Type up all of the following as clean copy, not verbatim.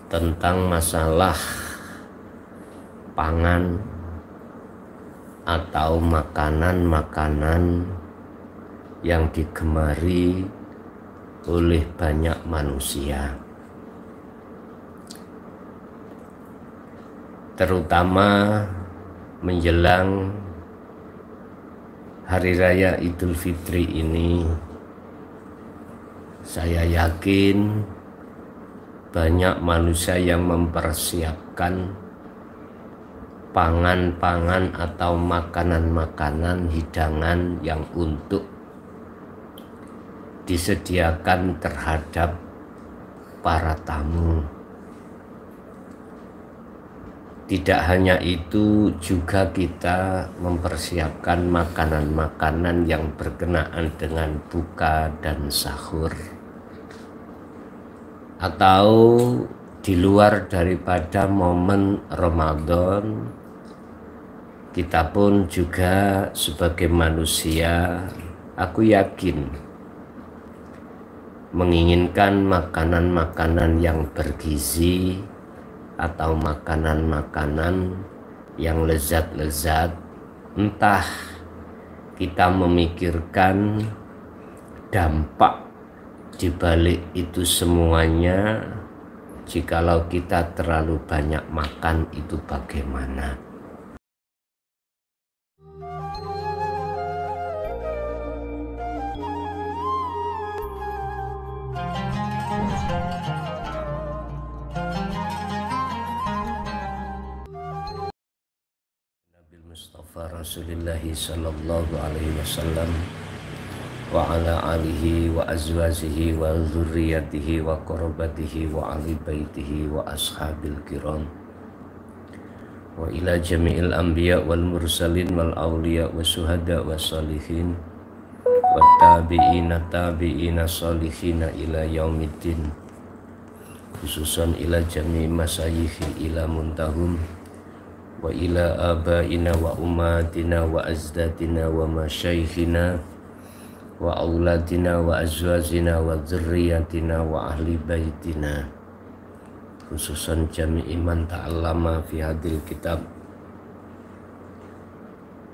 tentang masalah pangan atau makanan-makanan yang digemari oleh banyak manusia, terutama menjelang Hari Raya Idul Fitri ini. Saya yakin banyak manusia yang mempersiapkan pangan-pangan atau makanan-makanan hidangan yang untuk disediakan terhadap para tamu. Tidak hanya itu, juga kita mempersiapkan makanan-makanan yang berkenaan dengan buka dan sahur, atau di luar daripada momen Ramadan. Kita pun juga sebagai manusia, aku yakin, menginginkan makanan-makanan yang bergizi atau makanan-makanan yang lezat-lezat. Entah kita memikirkan dampak di balik itu semuanya, jikalau kita terlalu banyak makan itu bagaimana? Mustafa Rasulillahi sallallahu alaihi wasallam wa ala alihi wa azwajihi wa dzurriyyatihi wa qarabatihi wa ahli baitihi wa ashabil kiram wa ila jami'il anbiya wal mursalin wal awliya wa syuhada wa salihin wa tabi'ina salihina ila yaumiddin, khususan ila jami' masayikhi ila muntahum wa ila abaina wa ummatina wa azdadina wa masyaikhina wa auladina wa azwajina wa dzurriyyatina wa ahli baitina, khususan jami'i man ta'allama fi hadil kitab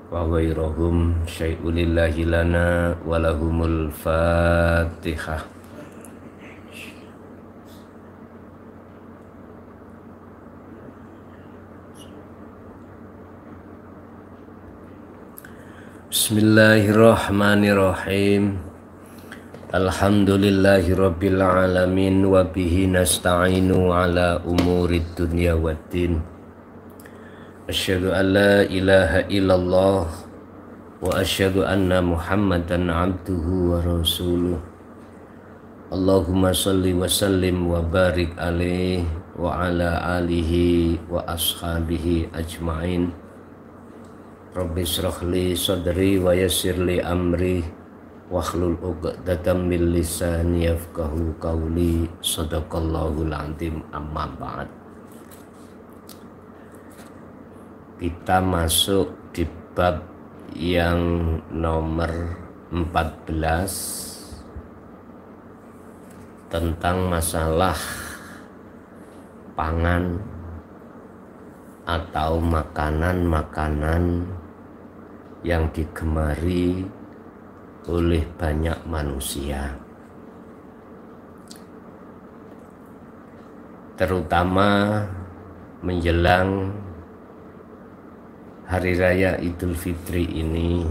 wa ghairuhum syai'ulillahi lana wa lahumul fatihah. Bismillahirrahmanirrahim. Alhamdulillahi rabbil alamin wa bihi nasta'inu ala umurid dunya waddin. Asyhadu an la ilaha illallah wa asyhadu anna Muhammadan abduhu wa rasuluh. Allahumma salli wa sallim wa barik alaihi wa ala alihi wa ashabihi ajma'in. Rabbi shrah li sadri wa yassir li amri wahlul 'uqdatam min lisani yafqahu qawli. Shadaqallahul azim. Amma ba'd. Kita masuk di bab yang nomor 14 tentang masalah pangan atau makanan-makanan yang digemari oleh banyak manusia, terutama menjelang Hari Raya Idul Fitri ini.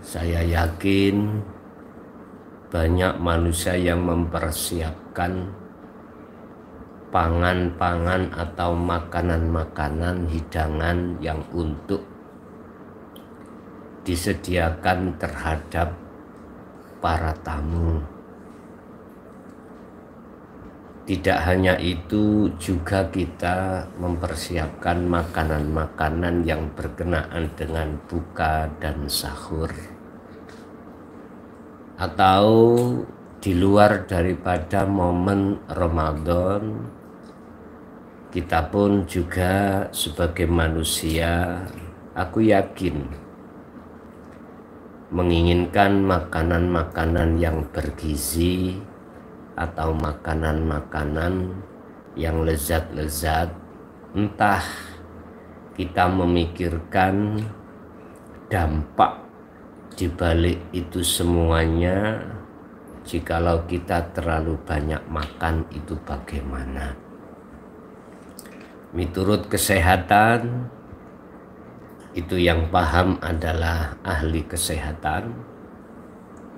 Saya yakin banyak manusia yang mempersiapkan pangan-pangan atau makanan-makanan hidangan yang untuk disediakan terhadap para tamu. Tidak hanya itu, juga kita mempersiapkan makanan-makanan yang berkenaan dengan buka dan sahur, atau di luar daripada momen Ramadan. Kita pun juga sebagai manusia, aku yakin, menginginkan makanan-makanan yang bergizi atau makanan-makanan yang lezat-lezat, entah kita memikirkan dampak di balik itu semuanya. Jikalau kita terlalu banyak makan itu bagaimana? Miturut kesehatan, itu yang paham adalah ahli kesehatan.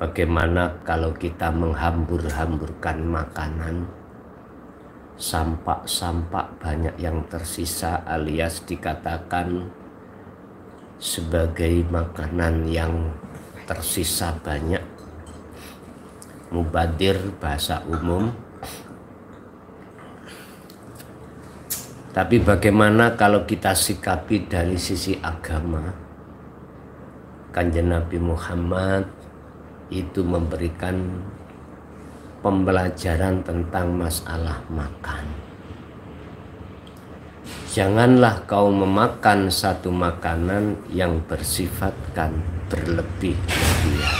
Bagaimana kalau kita menghambur-hamburkan makanan, sampak-sampak banyak yang tersisa, alias dikatakan sebagai makanan yang tersisa banyak, mubadir bahasa umum. Tapi bagaimana kalau kita sikapi dari sisi agama? Kanjeng Nabi Muhammad itu memberikan pembelajaran tentang masalah makan. Janganlah kau memakan satu makanan yang bersifatkan berlebih-lebihan.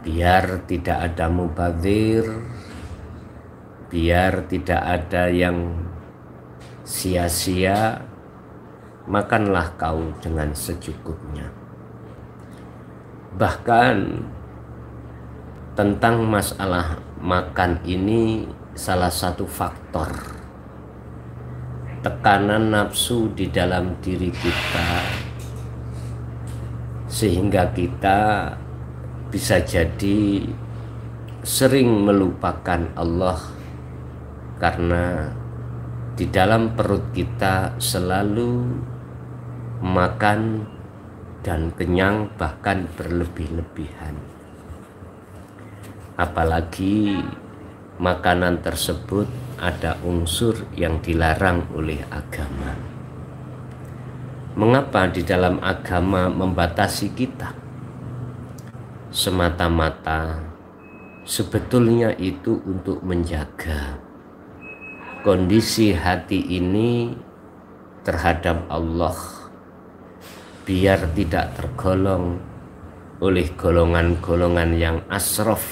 Biar tidak ada mubazir, biar tidak ada yang sia-sia, makanlah kau dengan secukupnya. Bahkan tentang masalah makan ini salah satu faktor tekanan nafsu di dalam diri kita, sehingga kita bisa jadi sering melupakan Allah karena di dalam perut kita selalu makan dan kenyang, bahkan berlebih-lebihan. Apalagi makanan tersebut ada unsur yang dilarang oleh agama. Mengapa di dalam agama membatasi kita? Semata-mata sebetulnya itu untuk menjaga kondisi hati ini terhadap Allah, biar tidak tergolong oleh golongan-golongan yang asraf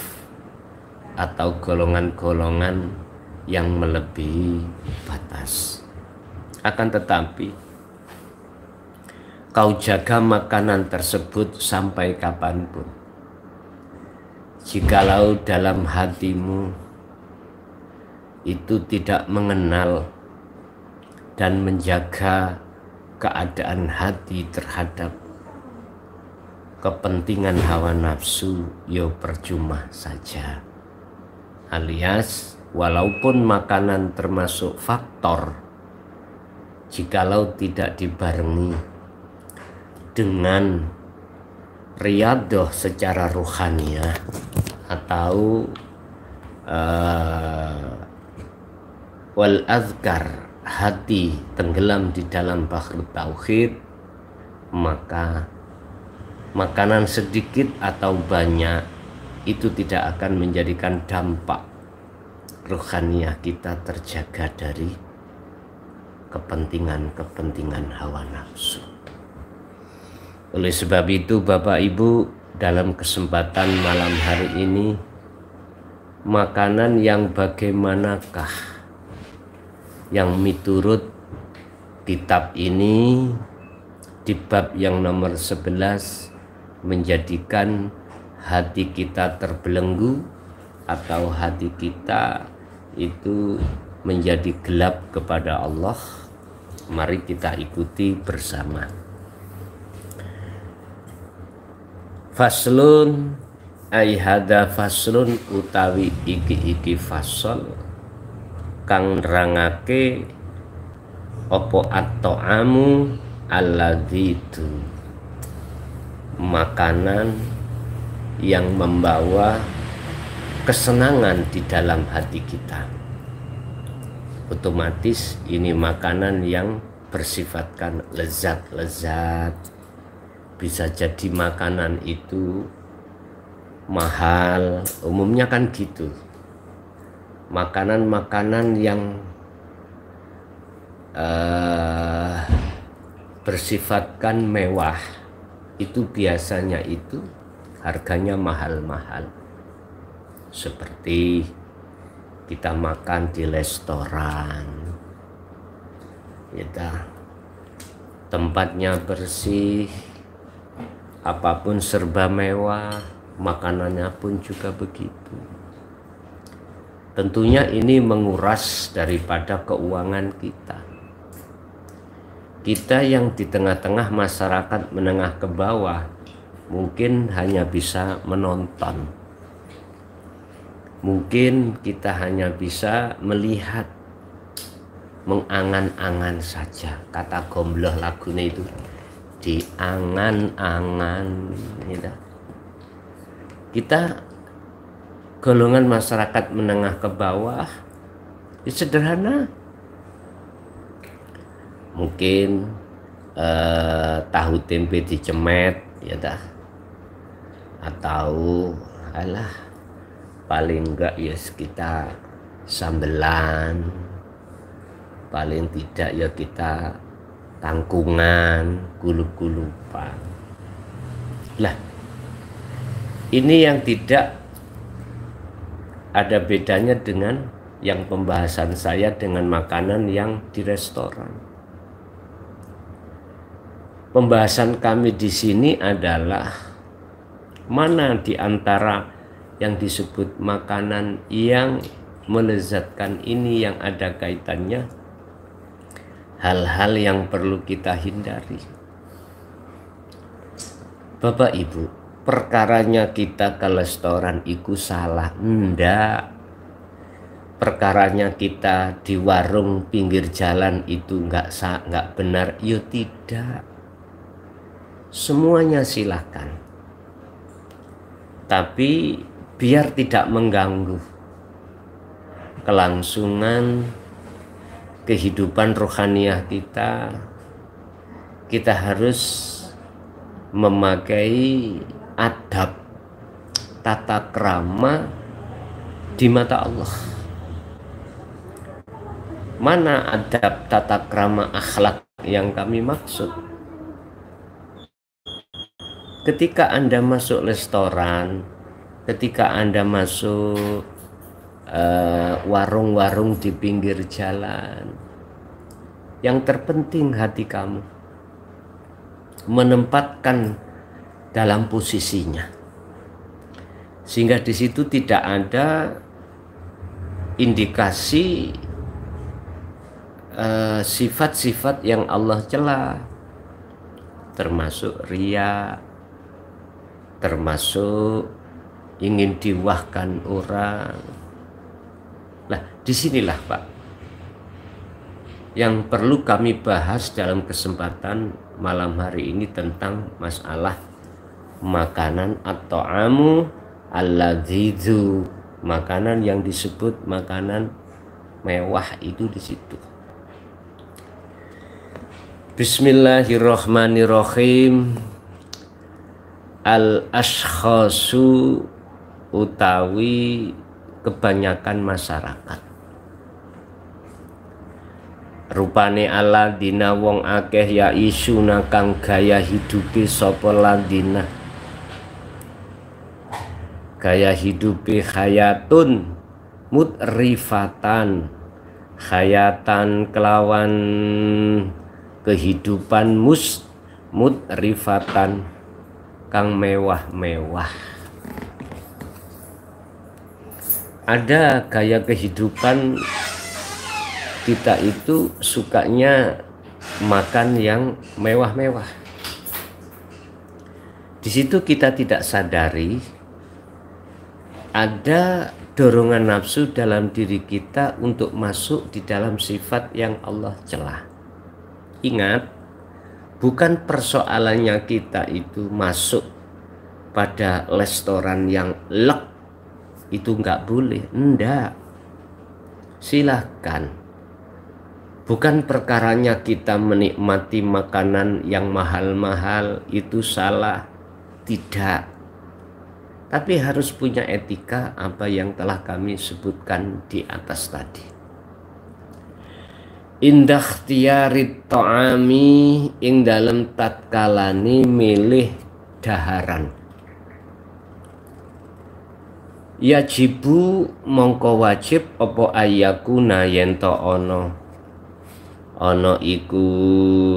atau golongan-golongan yang melebihi batas. Akan tetapi kau jaga makanan tersebut sampai kapanpun. Jikalau dalam hatimu itu tidak mengenal dan menjaga keadaan hati terhadap kepentingan hawa nafsu, ya percuma saja. Alias walaupun makanan termasuk faktor, jikalau tidak dibarengi dengan riyadhah secara ruhaniyah atau wal azkar, hati tenggelam di dalam bahru tauhid, maka makanan sedikit atau banyak itu tidak akan menjadikan dampak ruhaniyah kita terjaga dari kepentingan-kepentingan hawa nafsu. Oleh sebab itu Bapak Ibu, dalam kesempatan malam hari ini, makanan yang bagaimanakah yang miturut kitab ini di bab yang nomor 11 menjadikan hati kita terbelenggu atau hati kita itu menjadi gelap kepada Allah? Mari kita ikuti bersama. Faslun ai hada faslun utawi iki fasol kang nerangake apa at-ta'amu alladzi, makanan yang membawa kesenangan di dalam hati kita. Otomatis ini makanan yang bersifatkan lezat-lezat. Bisa jadi makanan itu mahal, umumnya kan gitu. Makanan-makanan yang bersifatkan mewah itu biasanya itu harganya mahal-mahal. seperti kita makan di restoran, tempatnya bersih, apapun serba mewah, makanannya pun juga begitu. Tentunya ini menguras daripada keuangan kita. Kita yang di tengah-tengah masyarakat menengah ke bawah mungkin hanya bisa menonton. Mungkin kita hanya bisa melihat, mengangan-angan saja. Kata Gombloh lagunya itu, diangan-angan. Kita golongan masyarakat menengah ke bawah sederhana. Mungkin tahu tempe dicemet, atau paling enggak ya kita sambelan, paling tidak ya kita tangkungan, gulup-gulupan. Lah, ini yang tidak ada bedanya dengan yang pembahasan saya dengan makanan yang di restoran. Pembahasan kami di sini adalah mana di antara yang disebut makanan yang melezatkan ini yang ada kaitannya, hal-hal yang perlu kita hindari. Bapak Ibu, perkaranya kita ke restoran itu salah? Enggak. Perkaranya kita di warung pinggir jalan itu enggak benar? Ya tidak. Semuanya silakan. Tapi biar tidak mengganggu kelangsungan kehidupan rohaniah kita, kita harus memakai adab tata krama di mata Allah. Mana adab tata krama akhlak yang kami maksud? Ketika Anda masuk restoran, ketika Anda masuk warung-warung di pinggir jalan, yang terpenting hati kamu menempatkan dalam posisinya, sehingga di situ tidak ada indikasi sifat-sifat yang Allah cela, termasuk riya, termasuk ingin diwahkan orang. Lah, disinilah Pak yang perlu kami bahas dalam kesempatan malam hari ini tentang masalah makanan atau amu al-ladhidu, makanan yang disebut makanan mewah itu di situ. Bismillahirrahmanirrahim. Al-ashkhasu utawi kebanyakan masyarakat, rupane aladina wong akeh ya isuna kang gaya hidupi sapa ladina, gaya hidupi hayatun mutrifatan, hayatan kelawan kehidupan mutrifatan kang mewah-mewah. Ada gaya kehidupan kita itu sukanya makan yang mewah-mewah. Di situ kita tidak sadari ada dorongan nafsu dalam diri kita untuk masuk di dalam sifat yang Allah cela. Ingat, bukan persoalannya kita itu masuk pada restoran yang lek, itu nggak boleh, enggak, silahkan. Bukan perkaranya kita menikmati makanan yang mahal-mahal itu salah, tidak. Tapi harus punya etika apa yang telah kami sebutkan di atas tadi. Indah ikhtiyari ta'ami, ing dalam tatkalani milih daharan. Yajibu mongko wajib apa ayakuna yen to ana iku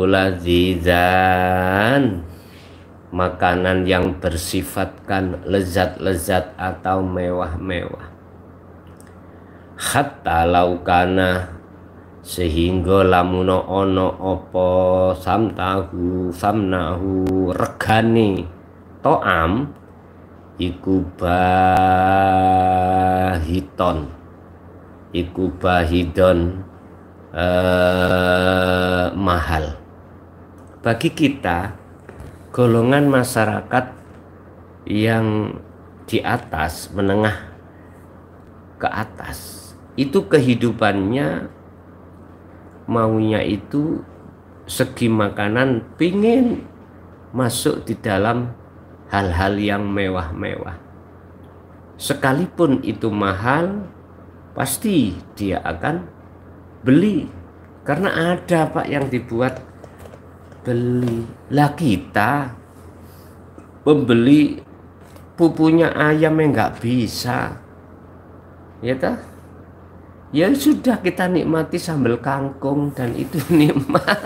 lazizan makanan yang bersifatkan lezat-lezat atau mewah-mewah, hatta laukana sehingga lamuno ono opo samnahu regane to'am iku bahidon mahal bagi kita golongan masyarakat yang di atas, menengah ke atas, itu kehidupannya maunya itu segi makanan pingin masuk di dalam hal-hal yang mewah-mewah. Sekalipun itu mahal, pasti dia akan beli karena ada Pak yang dibuat beli. Lah kita membeli pupunya ayam yang nggak bisa, ya toh? Ya sudah, kita nikmati sambal kangkung dan itu nikmat.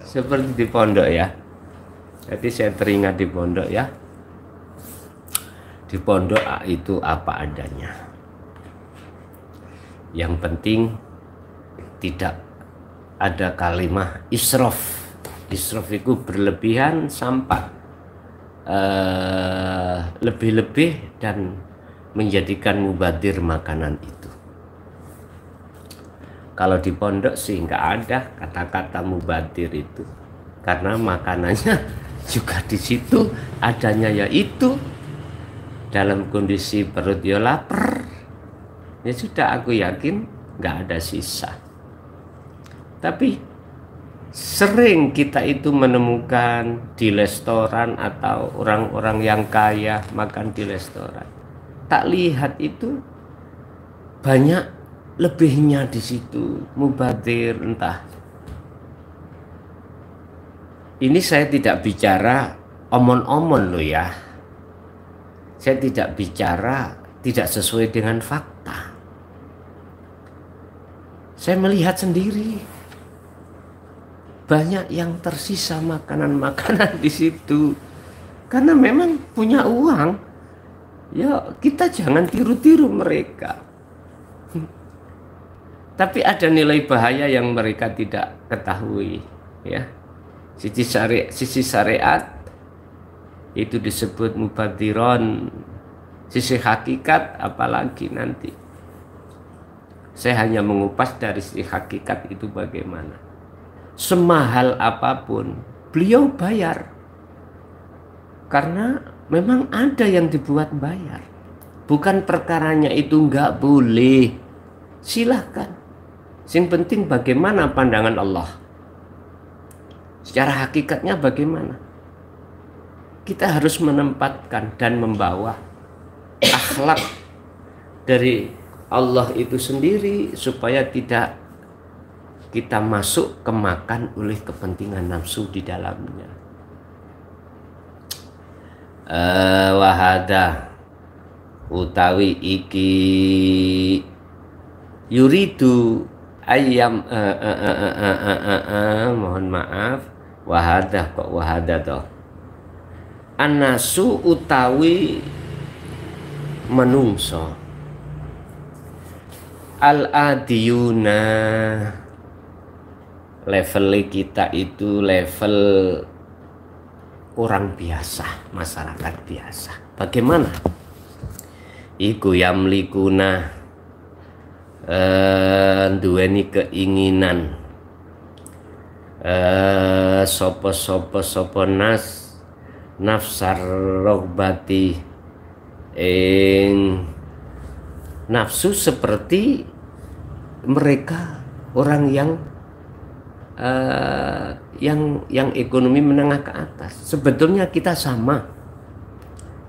Seperti di pondok ya. Jadi saya teringat di pondok ya. Di pondok itu apa adanya. Yang penting tidak ada kalimat israf. Israf itu berlebihan sampai lebih-lebih dan menjadikan mubadir makanan itu. Kalau di pondok sih nggak ada kata-kata mubadir itu, karena makanannya juga di situ adanya yaitu dalam kondisi perut ya lapar, ya sudah, aku yakin nggak ada sisa. Tapi sering kita itu menemukan di restoran atau orang-orang yang kaya makan di restoran, tak lihat itu banyak lebihnya di situ, mubadir entah. Ini saya tidak bicara omon-omon loh ya. Saya tidak bicara tidak sesuai dengan fakta. Saya melihat sendiri banyak yang tersisa makanan-makanan di situ. Karena memang punya uang. Ya kita jangan tiru-tiru mereka. Tapi ada nilai bahaya yang mereka tidak ketahui, ya. Sisi syariat itu disebut mubadiron, sisi hakikat apalagi nanti. Saya hanya mengupas dari sisi hakikat itu bagaimana. Semahal apapun beliau bayar, karena memang ada yang dibuat bayar. Bukan perkaranya itu nggak boleh, silahkan. Yang penting bagaimana pandangan Allah. Secara hakikatnya bagaimana? Kita harus menempatkan dan membawa akhlak dari Allah itu sendiri supaya tidak kita masuk kemakan oleh kepentingan nafsu di dalamnya. Wahada utawi iki yuridu ayam mohon maaf, wahada kok wahada toh. Anasu utawi menungso, al adiyuna level kita itu level orang biasa, masyarakat biasa. Bagaimana? Iku yamlikuna duweni keinginan sopo nafsar rogbati nafsu seperti mereka orang yang ekonomi menengah ke atas. Sebetulnya kita sama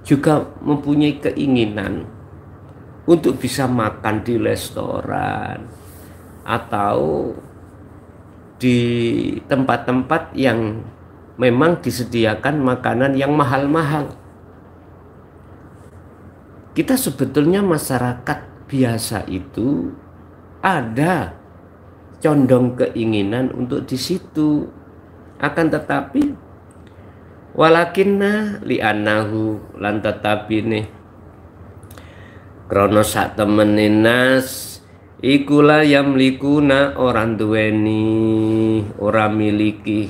juga mempunyai keinginan untuk bisa makan di restoran atau di tempat-tempat yang memang disediakan makanan yang mahal-mahal. kita sebetulnya masyarakat biasa itu ada condong keinginan untuk di situ. Akan tetapi walakinna li'annahu lan tetapi nih krono sak temenin nas ikulah yamlikuna orang duweni ora miliki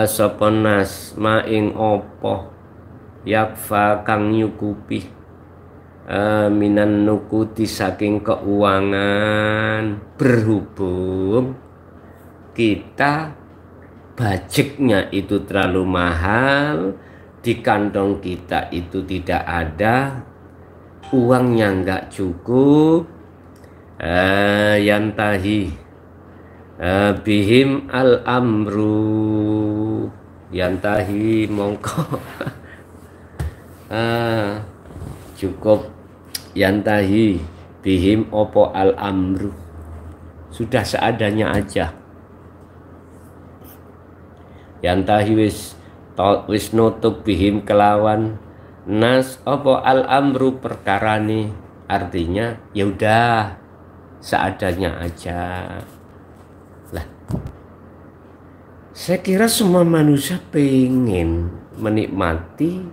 sapa nas maing opo yakfa kang nyukupi minan nukuti saking keuangan, berhubung kita budgetnya itu terlalu mahal, di kantong kita itu tidak ada, uangnya nggak cukup, yantahi bihim al amru, yantahi mongko cukup yantahi bihim opo al amru, sudah seadanya aja. Yantahi wis nutup bihim kelawan nas opo al amru perkarane, artinya ya udah seadanya aja. Lah, saya kira semua manusia pengen menikmati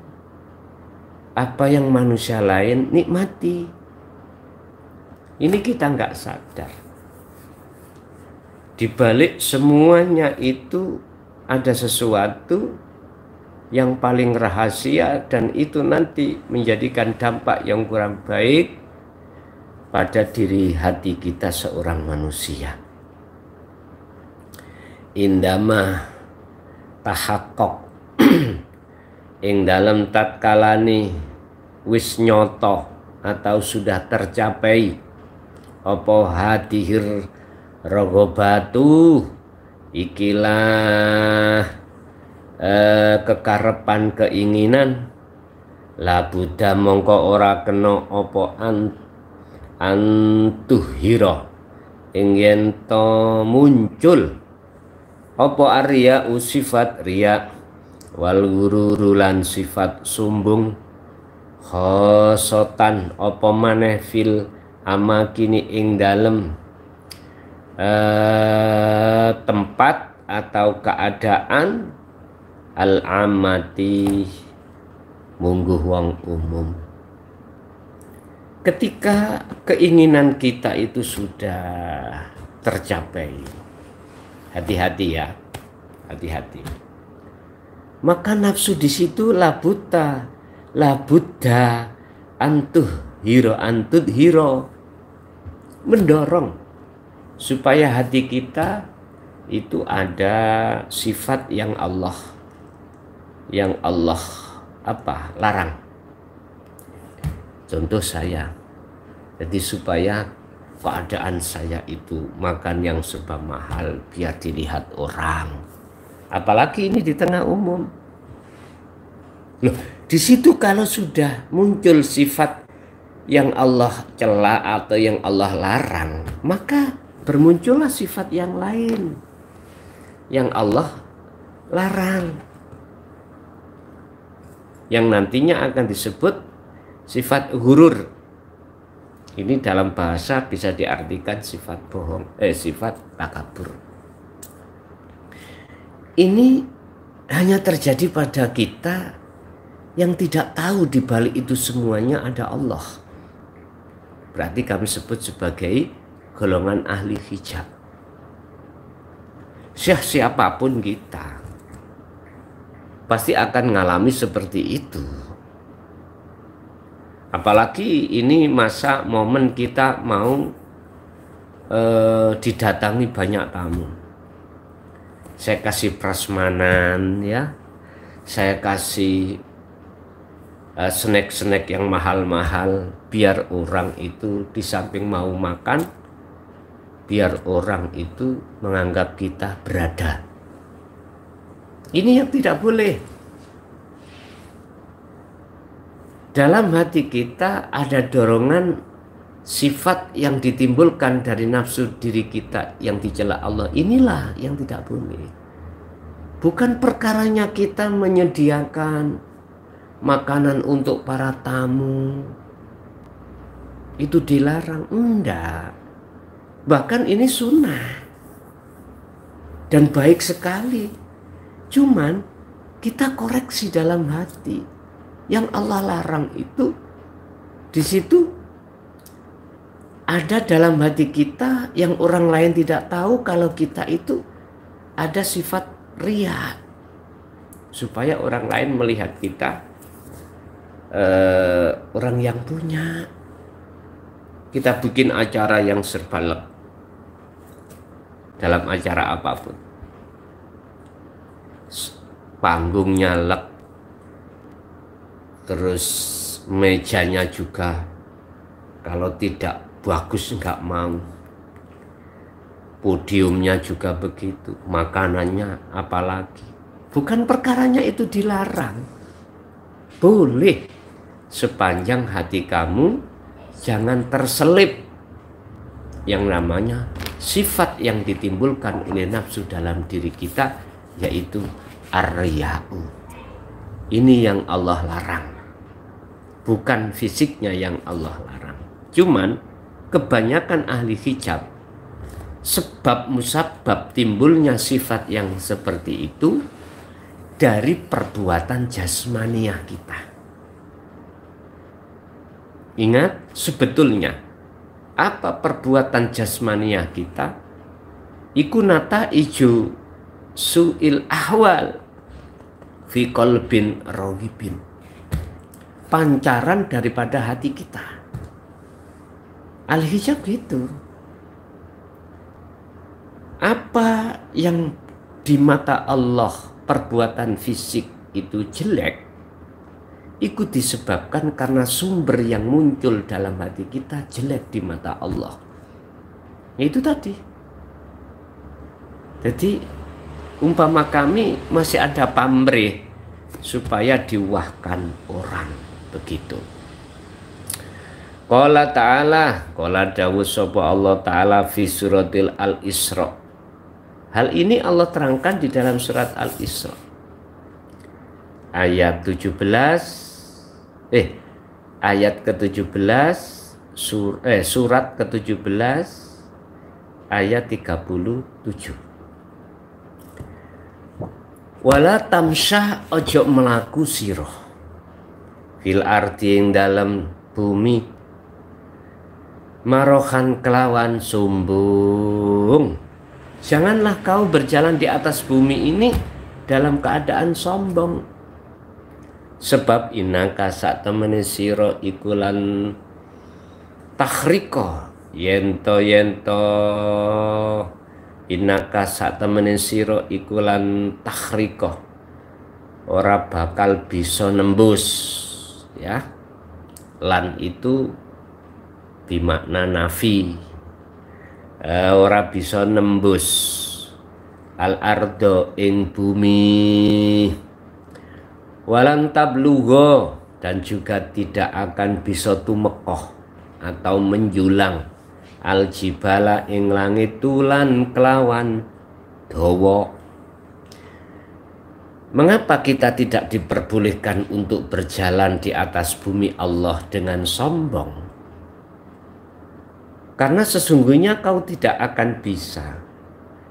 apa yang manusia lain nikmati. Ini kita nggak sadar. Di balik semuanya itu ada sesuatu yang paling rahasia, dan itu nanti menjadikan dampak yang kurang baik pada diri hati kita seorang manusia. Indama tahakkok ing dalam tatkalani wis nyoto atau sudah tercapai apa hadihir rogobatu ikilah kekarepan keinginan, labuda mongko ora kena apa antuhira ing yen to muncul apa arya sifat riya wal gururulan sifat sumbung khosotan apa maneh fil amakini ing dalem tempat atau keadaan al-amati mungguh wong umum. Ketika keinginan kita itu sudah tercapai, hati-hati ya, hati-hati. Maka nafsu di situ labuta, labudha antud hiro, mendorong supaya hati kita itu ada sifat yang Allah larang. Contoh saya, jadi supaya keadaan saya itu makan yang serba mahal biar dilihat orang. Apalagi ini di tengah umum. Loh, di situ kalau sudah muncul sifat yang Allah cela atau yang Allah larang, maka bermuncullah sifat yang lain yang Allah larang, yang nantinya akan disebut sifat hurur. Ini dalam bahasa bisa diartikan sifat bohong, sifat takabur. Ini hanya terjadi pada kita yang tidak tahu di balik itu semuanya ada Allah. Berarti kami sebut sebagai golongan ahli hijab. Siapapun kita pasti akan mengalami seperti itu. Apalagi ini masa momen kita mau didatangi banyak tamu. Saya kasih prasmanan ya, saya kasih snack-snack yang mahal-mahal biar orang itu di samping mau makan, biar orang itu menganggap kita berada. Ini yang tidak boleh. Dalam hati kita ada dorongan sifat yang ditimbulkan dari nafsu diri kita yang dicela Allah. Inilah yang tidak boleh. Bukan perkaranya kita menyediakan makanan untuk para tamu, itu dilarang. Enggak. Bahkan ini sunnah. Dan baik sekali. Cuman kita koreksi dalam hati. Yang Allah larang itu, di situ ada dalam hati kita yang orang lain tidak tahu kalau kita itu ada sifat riya. Supaya orang lain melihat kita orang yang punya. Kita bikin acara yang serba lek. Dalam acara apapun. Panggungnya lek. Terus mejanya juga kalau tidak bagus nggak mau. Podiumnya juga begitu. Makanannya apalagi. Bukan perkaranya itu dilarang. Boleh. Sepanjang hati kamu jangan terselip yang namanya sifat yang ditimbulkan oleh nafsu dalam diri kita, yaitu ar-riya'u. Ini yang Allah larang. Bukan fisiknya yang Allah larang. Cuman kebanyakan ahli hijab, sebab musabab timbulnya sifat yang seperti itu dari perbuatan jasmaniah kita. Ingat, sebetulnya apa perbuatan jasmaniah kita? Iku nata ijo su'il ahwal fi qalbin raghibin. Pancaran daripada hati kita. Al-hijab gitu. Apa yang di mata Allah perbuatan fisik itu jelek, itu disebabkan karena sumber yang muncul dalam hati kita jelek di mata Allah. Itu tadi. Jadi umpama kami masih ada pamrih supaya diwahkan orang, begitu. Qala ta'ala, qala dawuh sapa Allah Ta'ala fi suratil Al-Isra. Hal ini Allah terangkan di dalam surat Al-Isra. Ayat 17, ayat ke-17, surat ke-17, ayat 37. Wala tamsyah, ojo melaku siroh fil ardi ing dalam bumi marohan kelawan sombong. Janganlah kau berjalan di atas bumi ini dalam keadaan sombong. Sebab inaka sak temene sira iku lan takhriko yento inaka sak temene sira iku lan takhriko ora bakal bisa nembus, ya. Lan itu bimakna nafi, ora bisa nembus al ardo ing bumi, walan tablugho, dan juga tidak akan bisa tumekoh atau menjulang al jibala ing langit tulan kelawan dawa. Mengapa kita tidak diperbolehkan untuk berjalan di atas bumi Allah dengan sombong? Karena sesungguhnya kau tidak akan bisa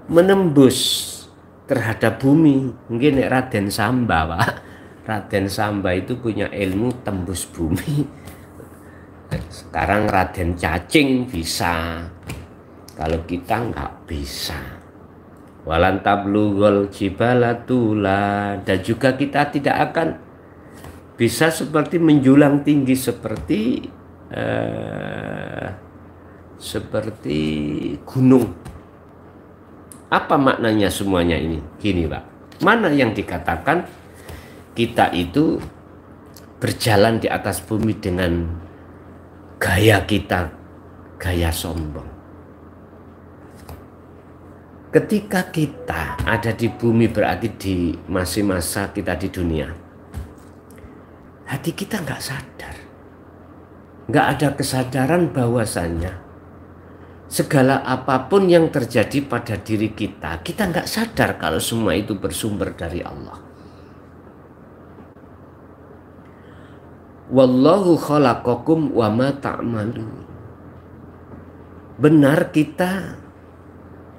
menembus terhadap bumi. Mungkin Raden Samba, Pak. Raden Samba itu punya ilmu tembus bumi. Sekarang Raden Cacing bisa. Kalau kita nggak bisa. Walan tablughul jibala tula, dan juga kita tidak akan bisa seperti menjulang tinggi seperti gunung. Apa maknanya semuanya ini? Gini, Pak. Mana yang dikatakan kita itu berjalan di atas bumi dengan gaya kita, gaya sombong? Ketika kita ada di bumi, berarti di masa kita di dunia, hati kita nggak sadar, nggak ada kesadaran bahwasannya segala apapun yang terjadi pada diri kita, kita nggak sadar kalau semua itu bersumber dari Allah. Wallahu khalaqakum wa ma ta'malun. benar kita,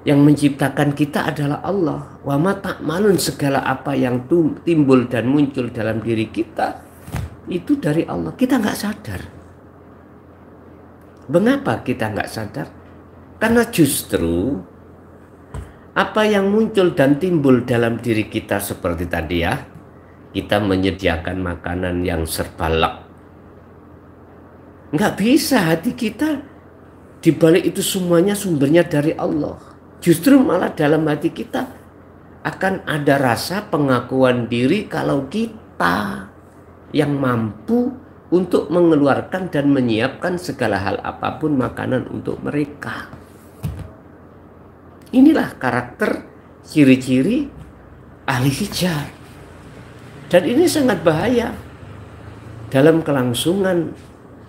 yang menciptakan kita adalah Allah. Wa ma ta'malun, segala apa yang timbul dan muncul dalam diri kita itu dari Allah. Kita nggak sadar. Mengapa kita nggak sadar? Karena justru apa yang muncul dan timbul dalam diri kita seperti tadi ya, kita menyediakan makanan yang serbalak. Nggak bisa, hati kita dibalik itu semuanya sumbernya dari Allah. Justru malah dalam hati kita akan ada rasa pengakuan diri kalau kita yang mampu untuk mengeluarkan dan menyiapkan segala hal apapun makanan untuk mereka. Inilah karakter, ciri-ciri ahli hijab. Dan ini sangat bahaya dalam kelangsungan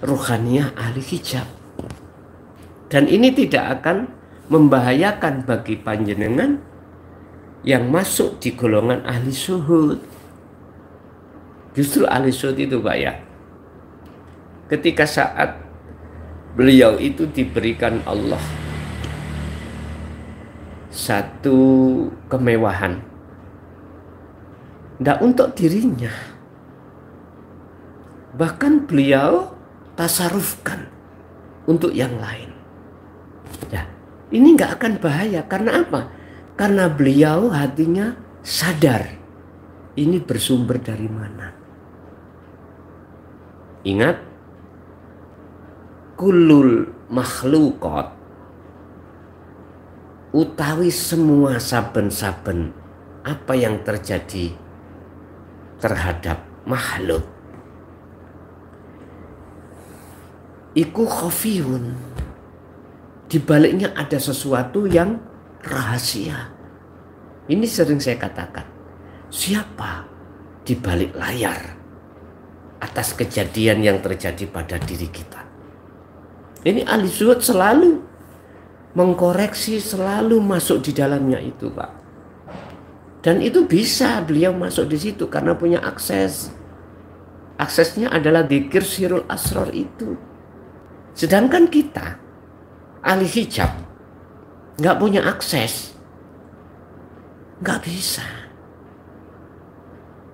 ruhaniyah ahli hijab. Dan ini tidak akan membahayakan bagi panjenengan yang masuk di golongan ahli syuhud. Justru ahli syuhud itu Pak ya, ketika saat beliau itu diberikan Allah satu kemewahan, tidak untuk dirinya, bahkan beliau tasarufkan untuk yang lain. Ya, ini nggak akan bahaya. Karena apa? Karena beliau hatinya sadar ini bersumber dari mana. Ingat, kulul makhluqat, utawi semua saben-saben apa yang terjadi terhadap makhluk, iku khafiyun, di baliknya ada sesuatu yang rahasia. Ini sering saya katakan, siapa di balik layar atas kejadian yang terjadi pada diri kita. Ini ahli syuhud selalu mengkoreksi, selalu masuk di dalamnya itu Pak. Dan itu bisa beliau masuk di situ karena punya akses. Aksesnya adalah dzikir sirul asrar itu. Sedangkan kita ahli hijab nggak punya akses, nggak bisa.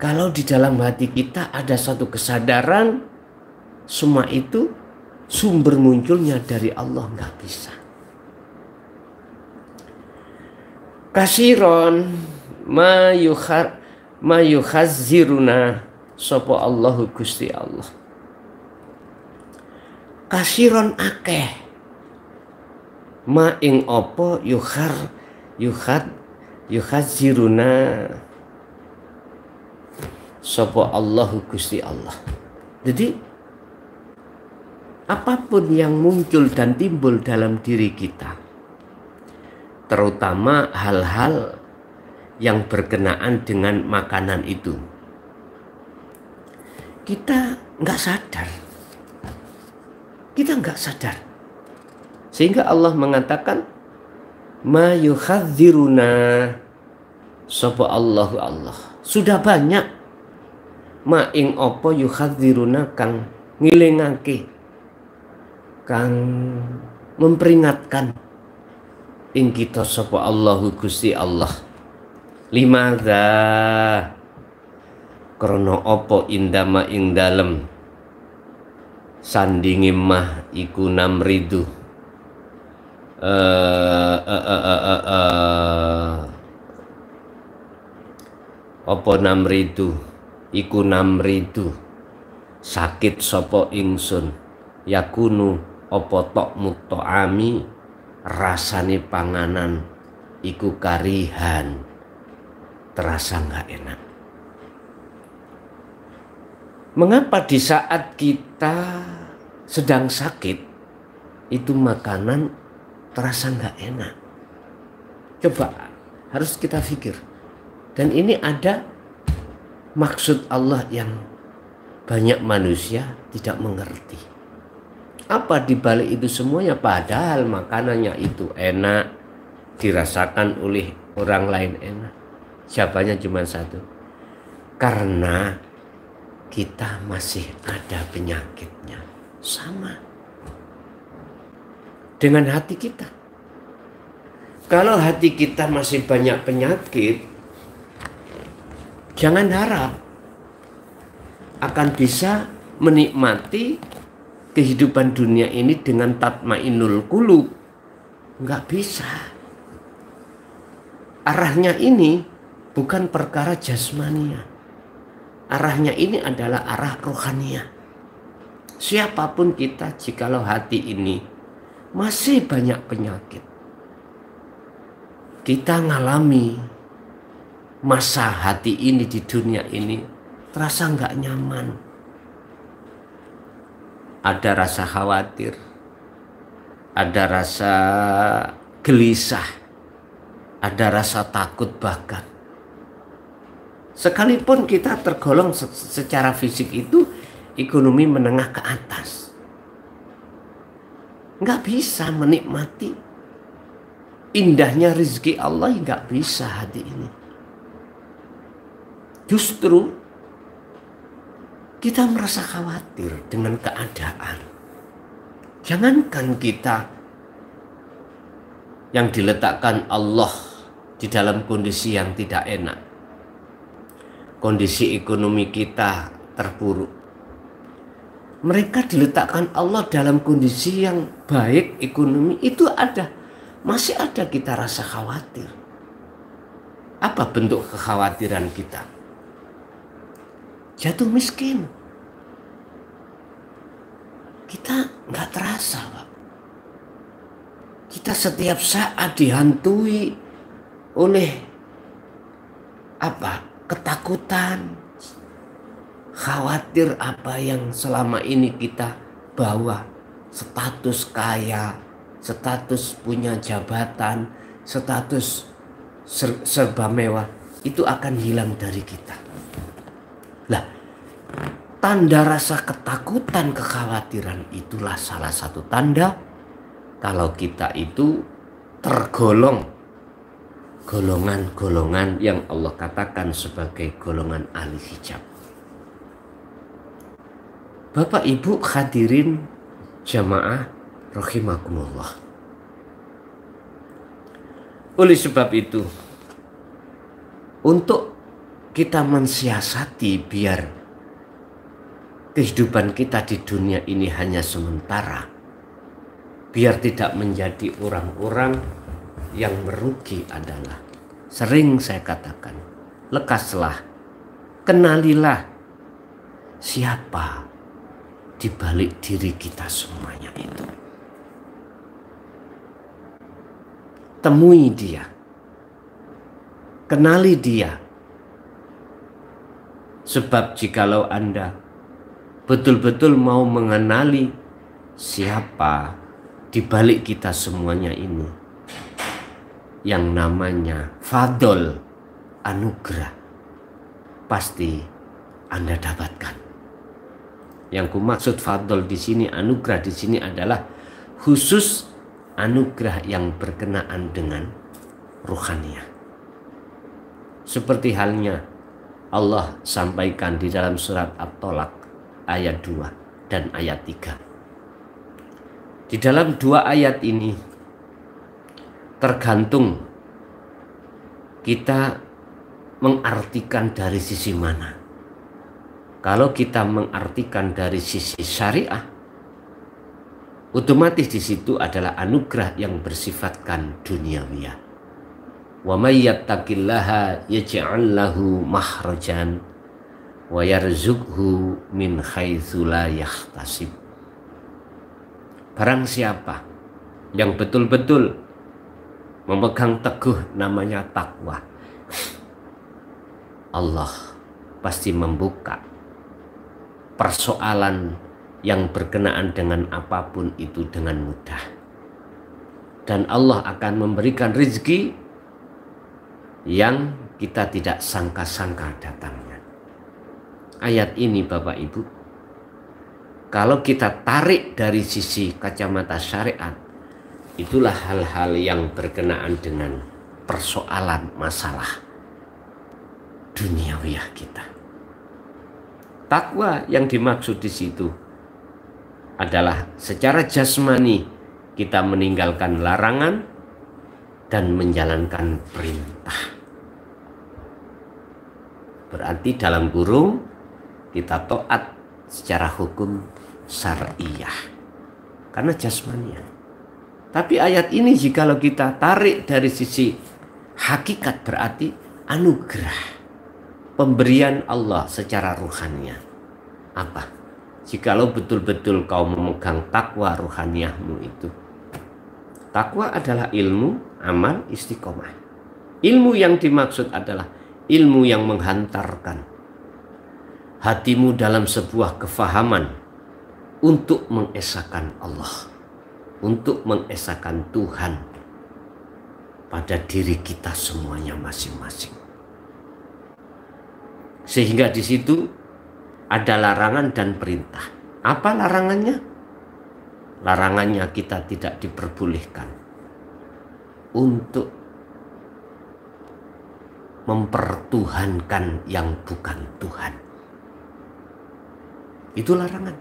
Kalau di dalam hati kita ada satu kesadaran, semua itu sumber munculnya dari Allah, nggak bisa. Kasiron ma yukhaziruna sopo Allahu Gusti Allah. Kasiron akeh ma ing opo yukhaziruna sopo Allahu Gusti Allah. Jadi apapun yang muncul dan timbul dalam diri kita, terutama hal-hal yang berkenaan dengan makanan itu, kita nggak sadar. Kita nggak sadar. Sehingga Allah mengatakan ma yukhadziruna sapa Allahu Allah. Sudah banyak ma ing apa yukhadziruna kang ngilingake, kang memperingatkan ing kita sapa Allahu Gusti Allah. Limadza krana apa indama ing dalem sandinge mah iku namridu apa namridu iku namridu sakit sapa ingsun yakunu apa tok mut'ami rasane panganan iku karihan, terasa nggak enak. Mengapa di saat kita sedang sakit itu makanan terasa nggak enak? Coba harus kita pikir. Dan ini ada maksud Allah yang banyak manusia tidak mengerti. Apa dibalik itu semuanya? Padahal makanannya itu enak, dirasakan oleh orang lain enak. Jawabannya cuma satu. Karena kita masih ada penyakitnya. Sama. dengan hati kita. Kalau hati kita masih banyak penyakit, jangan harap akan bisa menikmati kehidupan dunia ini dengan tatmainul qulub. Nggak bisa. Arahnya ini bukan perkara jasmania. Arahnya ini adalah arah rohania. Siapapun kita, jikalau hati ini masih banyak penyakit, kita ngalami masa hati ini di dunia ini terasa nggak nyaman. Ada rasa khawatir, ada rasa gelisah, ada rasa takut bahkan. Sekalipun kita tergolong secara fisik itu ekonomi menengah ke atas, nggak bisa menikmati indahnya rezeki Allah, nggak bisa hati ini. Justru kita merasa khawatir dengan keadaan. Jangankan kita yang diletakkan Allah di dalam kondisi yang tidak enak, kondisi ekonomi kita terpuruk, mereka diletakkan Allah dalam kondisi yang baik ekonomi, itu masih ada kita rasa khawatir. Apa bentuk kekhawatiran kita? Jatuh miskin. Kita nggak terasa, Pak. Kita setiap saat dihantui oleh ketakutan, khawatir apa yang selama ini kita bawa, status kaya, status punya jabatan, status serba mewah, itu akan hilang dari kita. Lah, tanda rasa ketakutan, kekhawatiran itulah salah satu tanda kalau kita itu tergolong golongan-golongan yang Allah katakan sebagai golongan ahli hijab. Bapak Ibu hadirin jamaah rahimakumullah. Oleh sebab itu, untuk kita mensiasati biar kehidupan kita di dunia ini hanya sementara, biar tidak menjadi orang-orang yang merugi, adalah sering saya katakan, lekaslah, kenalilah siapa di balik diri kita semuanya itu. Temui dia, kenali dia. Sebab jikalau Anda betul-betul mau mengenali siapa di balik kita semuanya ini, yang namanya fadl, anugerah, pasti Anda dapatkan. Yang kumaksud fadl di sini, anugerah di sini adalah khusus anugerah yang berkenaan dengan ruhaniyah. Seperti halnya Allah sampaikan di dalam surat At-Tolak ayat 2 dan ayat 3. Di dalam dua ayat ini tergantung kita mengartikan dari sisi mana. Kalau kita mengartikan dari sisi syariah, otomatis di situ adalah anugerah yang bersifatkan duniawiyah. Wa may yattaqillaha yaj'al lahu makhrajan wa yarzuqhu min haitsu la yahtasib. Barang siapa yang betul-betul memegang teguh namanya takwa, Allah pasti membuka persoalan yang berkenaan dengan apapun itu dengan mudah. Dan Allah akan memberikan rezeki yang kita tidak sangka-sangka datangnya. Ayat ini Bapak Ibu, kalau kita tarik dari sisi kacamata syariat, itulah hal-hal yang berkenaan dengan persoalan masalah duniawiyah kita. Takwa yang dimaksud di situ adalah secara jasmani kita meninggalkan larangan dan menjalankan perintah. Berarti dalam kurung kita taat secara hukum syariah karena jasmaniah. Tapi ayat ini jikalau kita tarik dari sisi hakikat berarti anugerah, pemberian Allah secara ruhaniah. Apa? Jikalau betul-betul kau memegang takwa ruhaniahmu itu. Takwa adalah ilmu, amal, istiqomah. Ilmu yang dimaksud adalah ilmu yang menghantarkan hatimu dalam sebuah kefahaman untuk mengesahkan Allah, untuk mengesahkan Tuhan pada diri kita semuanya masing-masing. Sehingga di situ ada larangan dan perintah. Apa larangannya? Larangannya kita tidak diperbolehkan untuk mempertuhankan yang bukan Tuhan. Itu larangan.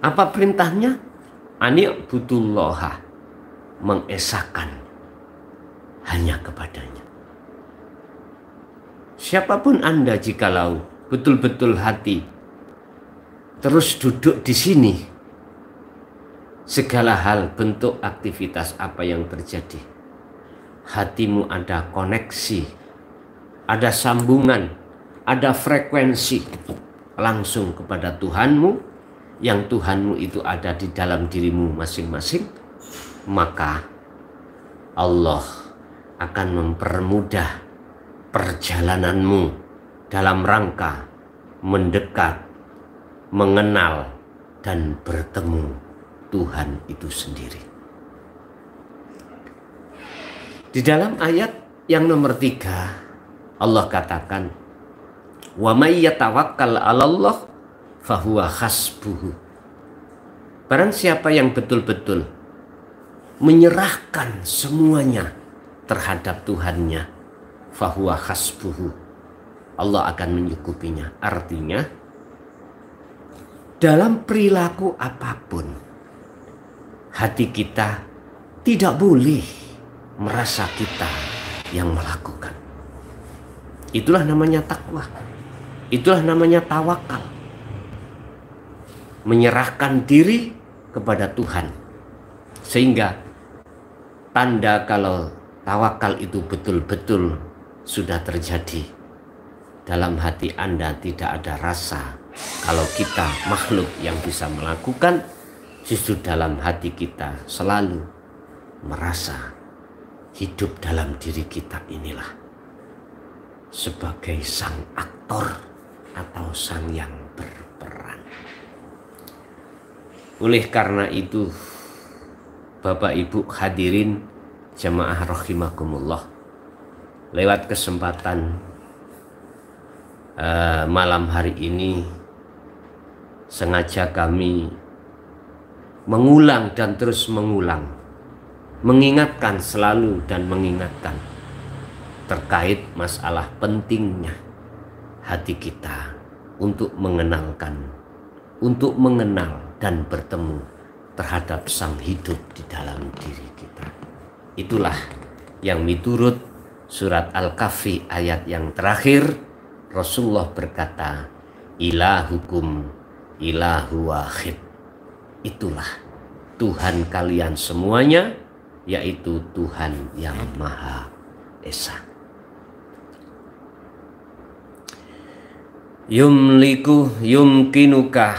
Apa perintahnya? Ani'budullaha, mengesahkan hanya kepadanya. Siapapun Anda jikalau betul-betul hati terus duduk di sini, segala hal bentuk aktivitas apa yang terjadi, hatimu ada koneksi, ada sambungan, ada frekuensi langsung kepada Tuhanmu, yang Tuhanmu itu ada di dalam dirimu masing-masing, maka Allah akan mempermudah perjalananmu dalam rangka mendekat, mengenal, dan bertemu Tuhan itu sendiri. Di dalam ayat yang nomor 3, Allah katakan, wa may yatawakkal 'alallah fahuwa hasbuhu. Barang siapa yang betul-betul menyerahkan semuanya terhadap Tuhannya, fahuwa hasbuhu, Allah akan menyukupinya. Artinya dalam perilaku apapun, hati kita tidak boleh merasa kita yang melakukan. Itulah namanya takwa. Itulah namanya tawakal. Menyerahkan diri kepada Tuhan. Sehingga tanda kalau tawakal itu betul-betul sudah terjadi, dalam hati Anda tidak ada rasa kalau kita makhluk yang bisa melakukan. Justru dalam hati kita selalu merasa hidup dalam diri kita inilah sebagai sang aktor atau sang yang berperan. Oleh karena itu, Bapak Ibu hadirin jamaah rahimakumullah, lewat kesempatan malam hari ini sengaja kami mengulang dan terus mengulang, mengingatkan selalu dan mengingatkan terkait masalah pentingnya hati kita untuk mengenalkan, untuk mengenal dan bertemu terhadap sang hidup di dalam diri kita. Itulah yang miturut surat Al-Kahfi ayat yang terakhir, Rasulullah berkata, ilahukum ilahu wahid. Itulah Tuhan kalian semuanya, yaitu Tuhan yang Maha Esa. Yumkinuka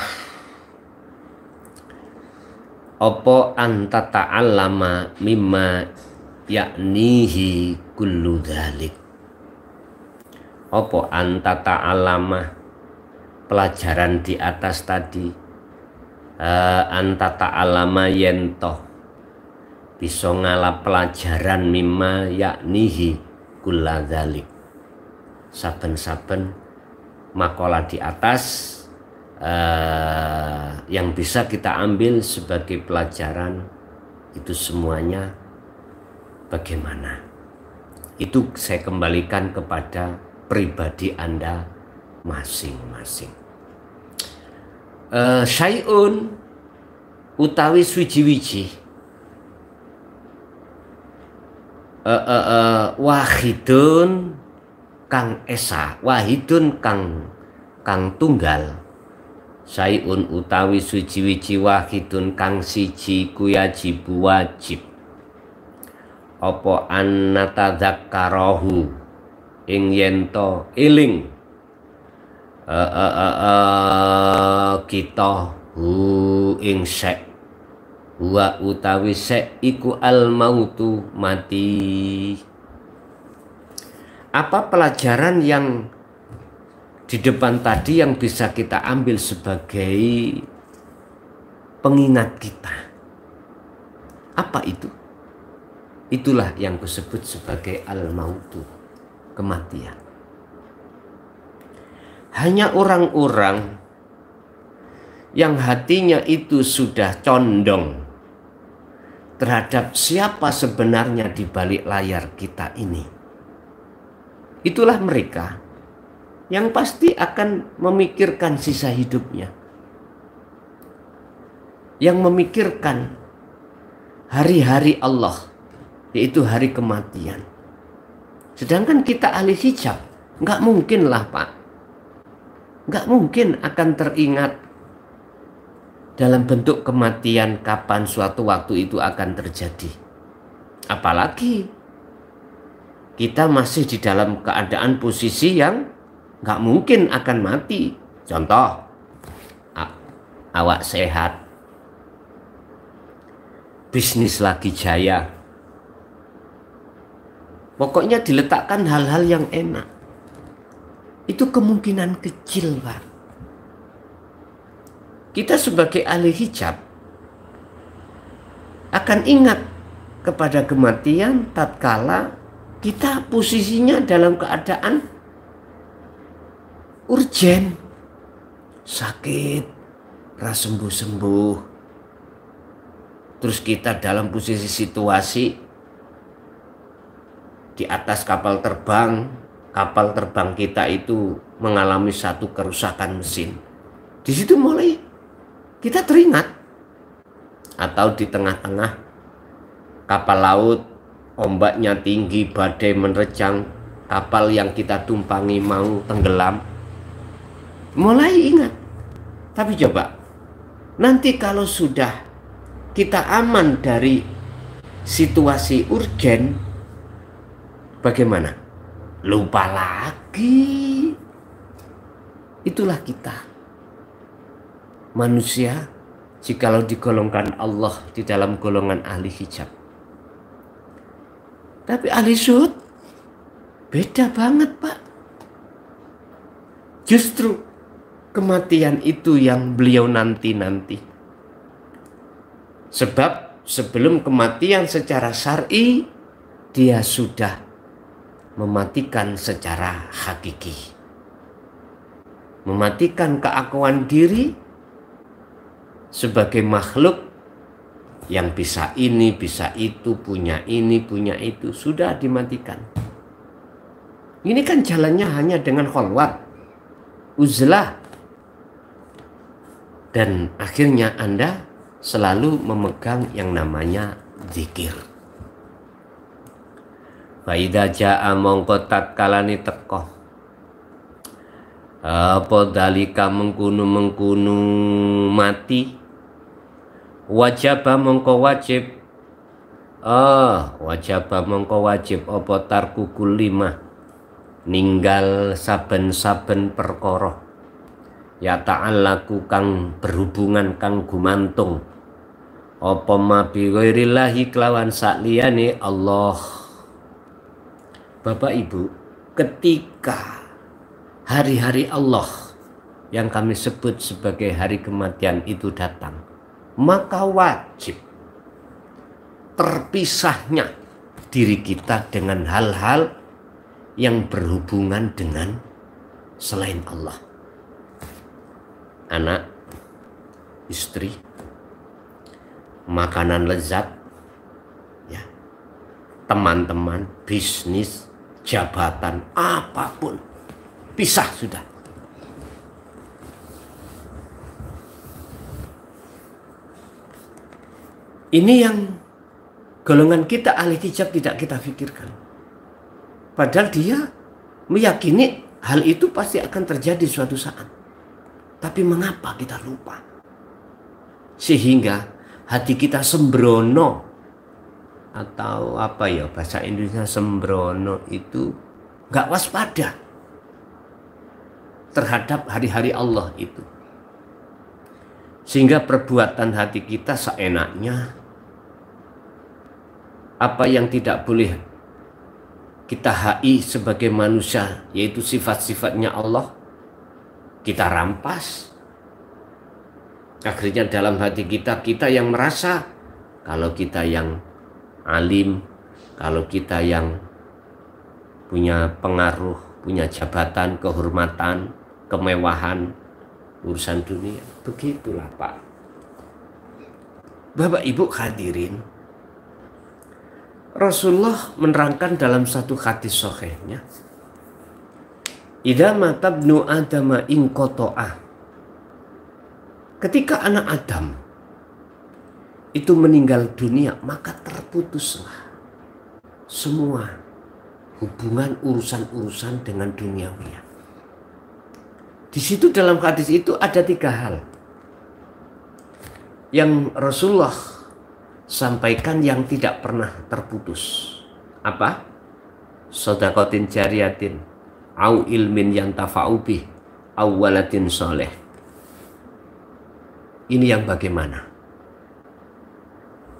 opo anta ta'allama mimma yaknihi kullu dhalik. Opo anta ta'allama, pelajaran di atas tadi, anta ta'allama yentoh bisa ngalap pelajaran mimma yaknihi kulla dhalik. Saben-saben makalah di atas yang bisa kita ambil sebagai pelajaran itu semuanya bagaimana? Itu saya kembalikan kepada pribadi Anda masing-masing. Syai'un utawi swiji-wiji wahidun kang esa, wahidun kang tunggal, sayun utawi suci-wici wahidun kang siji ku yajibu wajib apa annatadzakarahu ing yento iling kita hu ing sek wa utawi sek iku al mautu mati. Apa pelajaran yang di depan tadi yang bisa kita ambil sebagai pengingat kita? Apa itu? Itulah yang disebut sebagai al-mautu, kematian. Hanya orang-orang yang hatinya itu sudah condong terhadap siapa sebenarnya di balik layar kita ini. Itulah mereka yang pasti akan memikirkan sisa hidupnya. Yang memikirkan hari-hari Allah, yaitu hari kematian. Sedangkan kita ahli hijab, nggak mungkin lah Pak. Nggak mungkin akan teringat dalam bentuk kematian kapan suatu waktu itu akan terjadi. Apalagi kita masih di dalam keadaan posisi yang nggak mungkin akan mati. Contoh, awak sehat, bisnis lagi jaya, pokoknya diletakkan hal-hal yang enak. Itu kemungkinan kecil, Pak. Kita sebagai ahli hijab akan ingat kepada kematian tatkala kita posisinya dalam keadaan urgen, sakit, ras sembuh-sembuh. Terus kita dalam posisi situasi di atas kapal terbang kita itu mengalami satu kerusakan mesin. Di situ mulai kita teringat. Atau di tengah-tengah kapal laut, ombaknya tinggi, badai menerjang, kapal yang kita tumpangi mau tenggelam, mulai ingat. Tapi coba, nanti kalau sudah kita aman dari situasi urgen, bagaimana? Lupa lagi. Itulah kita manusia jikalau digolongkan Allah di dalam golongan ahli hijab. Tapi ahli syuhud beda banget Pak. Justru kematian itu yang beliau nanti-nanti. Sebab sebelum kematian secara syar'i, dia sudah mematikan secara hakiki. Mematikan keakuan diri sebagai makhluk yang bisa ini, bisa itu, punya ini, punya itu, sudah dimatikan. Ini kan jalannya hanya dengan kholwat, uzlah. Dan akhirnya Anda selalu memegang yang namanya zikir. Faida ja'a mongko tatkalani teko apa dalika mengkunu mati, wajaba mongko wajib apa tarku kulima, ninggal saben-saben perkara ya ta'allaku kang berhubungan kang gumantung apa ma bi ghairillahi kelawan sakliyane Allah. Bapak Ibu, ketika hari-hari Allah yang kami sebut sebagai hari kematian itu datang, maka wajib terpisahnya diri kita dengan hal-hal yang berhubungan dengan selain Allah. Anak, istri, makanan lezat, ya, teman-teman, bisnis, jabatan, apapun, pisah sudah. Ini yang golongan kita ahli hijab tidak kita pikirkan. Padahal dia meyakini hal itu pasti akan terjadi suatu saat. Tapi mengapa kita lupa? Sehingga hati kita sembrono, atau apa ya bahasa Indonesia sembrono itu, nggak waspada terhadap hari-hari Allah itu. Sehingga perbuatan hati kita seenaknya, apa yang tidak boleh kita hai sebagai manusia, yaitu sifat-sifatnya Allah, kita rampas. Akhirnya dalam hati kita, kita yang merasa kalau kita yang alim, kalau kita yang punya pengaruh, punya jabatan, kehormatan, kemewahan, urusan dunia. Begitulah Pak. Bapak Ibu hadirin, Rasulullah menerangkan dalam satu hadis sahihnya, idza mata ibnu adama in qata'a, ketika anak Adam itu meninggal dunia, maka terputuslah semua hubungan urusan-urusan dengan duniawi. Di situ dalam hadis itu ada 3 hal yang Rasulullah sampaikan yang tidak pernah terputus. Apa? Shadaqatin jariyatin, au ilmin yantafa'u bih, au waladin soleh. Ini yang bagaimana?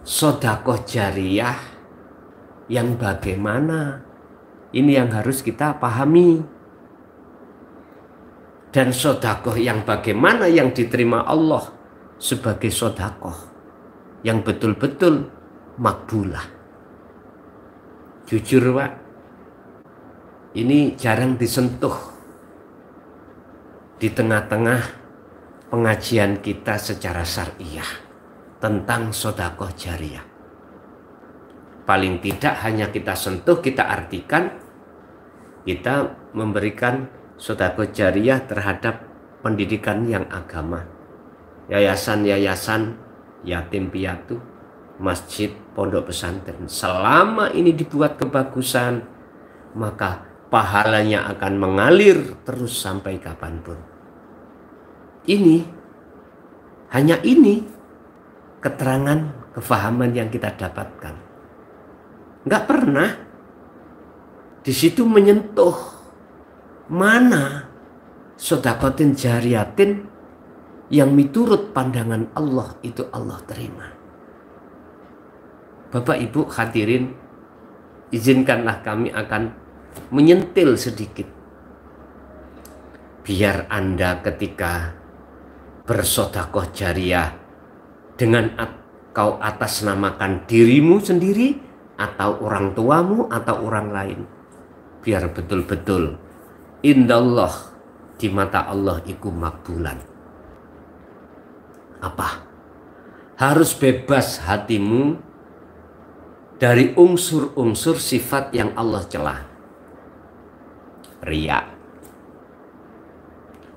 Sedekah jariyah yang bagaimana? Ini yang harus kita pahami. Dan sedekah yang bagaimana yang diterima Allah sebagai sedekah yang betul-betul makbulah. Jujur Pak, ini jarang disentuh di tengah-tengah pengajian kita secara syariah tentang sedekah jariyah. Paling tidak hanya kita sentuh, kita artikan, kita memberikan sedekah jariyah terhadap pendidikan yang agama, yayasan-yayasan yatim piatu, masjid, pondok pesantren. Selama ini dibuat kebagusan, maka pahalanya akan mengalir terus sampai kapanpun. Hanya ini keterangan, kefahaman yang kita dapatkan. Nggak pernah di situ menyentuh mana sedekatin jariyatin yang miturut pandangan Allah itu Allah terima. Bapak Ibu hadirin, izinkanlah kami akan menyentil sedikit, biar Anda ketika bersedekah jariyah dengan kau atasnamakan dirimu sendiri atau orang tuamu atau orang lain, biar betul-betul indallah, di mata Allah iku makbulan. Apa? Harus bebas hatimu dari unsur-unsur sifat yang Allah celah. Riya.